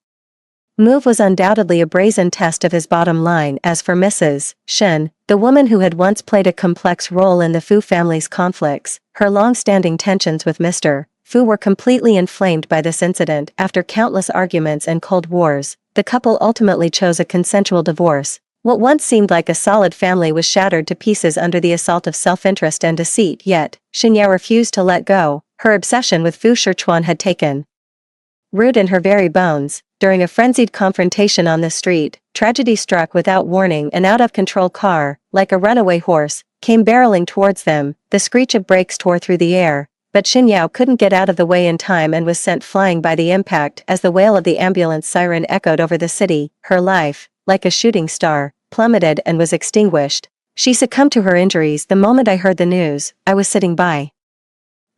move was undoubtedly a brazen test of his bottom line. As for Mrs. Shen, the woman who had once played a complex role in the Fu family's conflicts, her long-standing tensions with Mr. Fu were completely inflamed by this incident. After countless arguments and cold wars, the couple ultimately chose a consensual divorce. What once seemed like a solid family was shattered to pieces under the assault of self-interest and deceit. Yet, Xinyao refused to let go. Her obsession with Fu Shichuan had taken root in her very bones. During a frenzied confrontation on the street, tragedy struck without warning. An out-of-control car, like a runaway horse, came barreling towards them. The screech of brakes tore through the air, but Xinyao couldn't get out of the way in time and was sent flying by the impact. As the wail of the ambulance siren echoed over the city, her life, like a shooting star, plummeted and was extinguished. She succumbed to her injuries the moment I heard the news. I was sitting by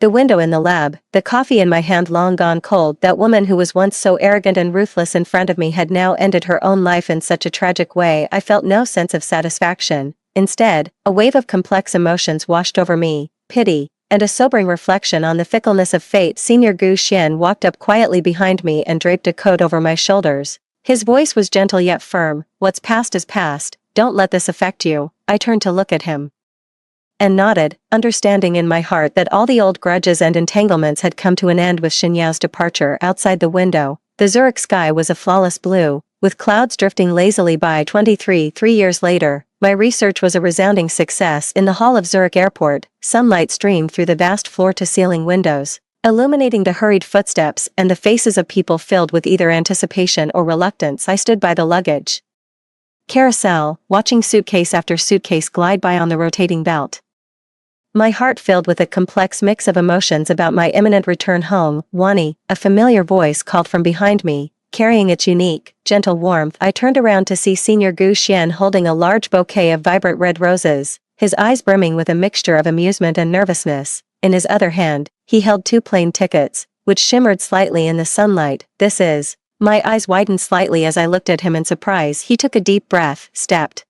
the window in the lab, the coffee in my hand long gone cold. That woman who was once so arrogant and ruthless in front of me had now ended her own life in such a tragic way. I felt no sense of satisfaction. Instead, a wave of complex emotions washed over me, pity, and a sobering reflection on the fickleness of fate. Senior Gu Xian walked up quietly behind me and draped a coat over my shoulders. His voice was gentle yet firm. What's past is past, don't let this affect you. I turned to look at him and nodded, understanding in my heart that all the old grudges and entanglements had come to an end with Shinyao's departure. Outside the window, the Zurich sky was a flawless blue, with clouds drifting lazily by. 3 years later, my research was a resounding success. In the hall of Zurich Airport, sunlight streamed through the vast floor-to-ceiling windows, illuminating the hurried footsteps and the faces of people filled with either anticipation or reluctance. I stood by the luggage carousel, watching suitcase after suitcase glide by on the rotating belt. My heart filled with a complex mix of emotions about my imminent return home. Wani, a familiar voice called from behind me, carrying its unique, gentle warmth. I turned around to see Senior Gu Xian holding a large bouquet of vibrant red roses, his eyes brimming with a mixture of amusement and nervousness. In his other hand, he held 2 plane tickets, which shimmered slightly in the sunlight. This is... My eyes widened slightly as I looked at him in surprise. He took a deep breath, stepped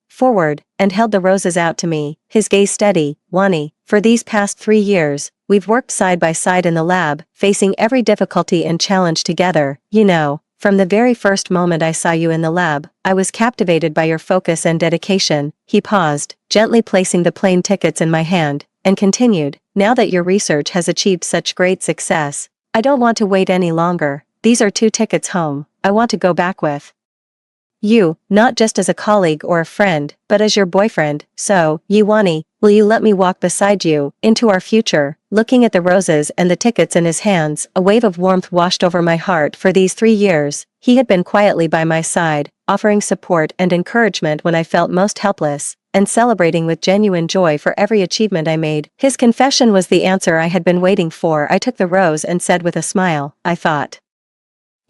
forward, and held the roses out to me, his gaze steady. Wani, for these past 3 years, we've worked side by side in the lab, facing every difficulty and challenge together. You know, from the very first moment I saw you in the lab, I was captivated by your focus and dedication. He paused, gently placing the plane tickets in my hand, and continued, now that your research has achieved such great success, I don't want to wait any longer. These are 2 tickets home. I want to go back with you, not just as a colleague or a friend, but as your boyfriend. So, Wani, will you let me walk beside you into our future? Looking at the roses and the tickets in his hands, a wave of warmth washed over my heart. For these 3 years, he had been quietly by my side, offering support and encouragement when I felt most helpless, and celebrating with genuine joy for every achievement I made. His confession was the answer I had been waiting for. I took the rose and said with a smile, I thought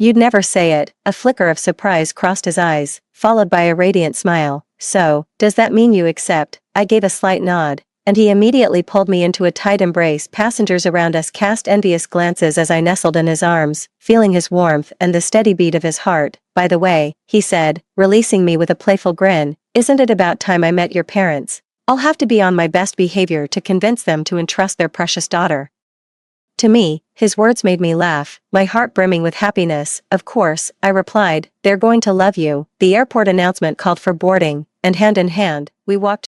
you'd never say it. A flicker of surprise crossed his eyes, followed by a radiant smile. So, does that mean you accept? I gave a slight nod, and he immediately pulled me into a tight embrace. Passengers around us cast envious glances as I nestled in his arms, feeling his warmth and the steady beat of his heart. By the way, he said, releasing me with a playful grin, isn't it about time I met your parents? I'll have to be on my best behavior to convince them to entrust their precious daughter to me. His words made me laugh, my heart brimming with happiness. Of course, I replied, they're going to love you. The airport announcement called for boarding, and hand in hand, we walked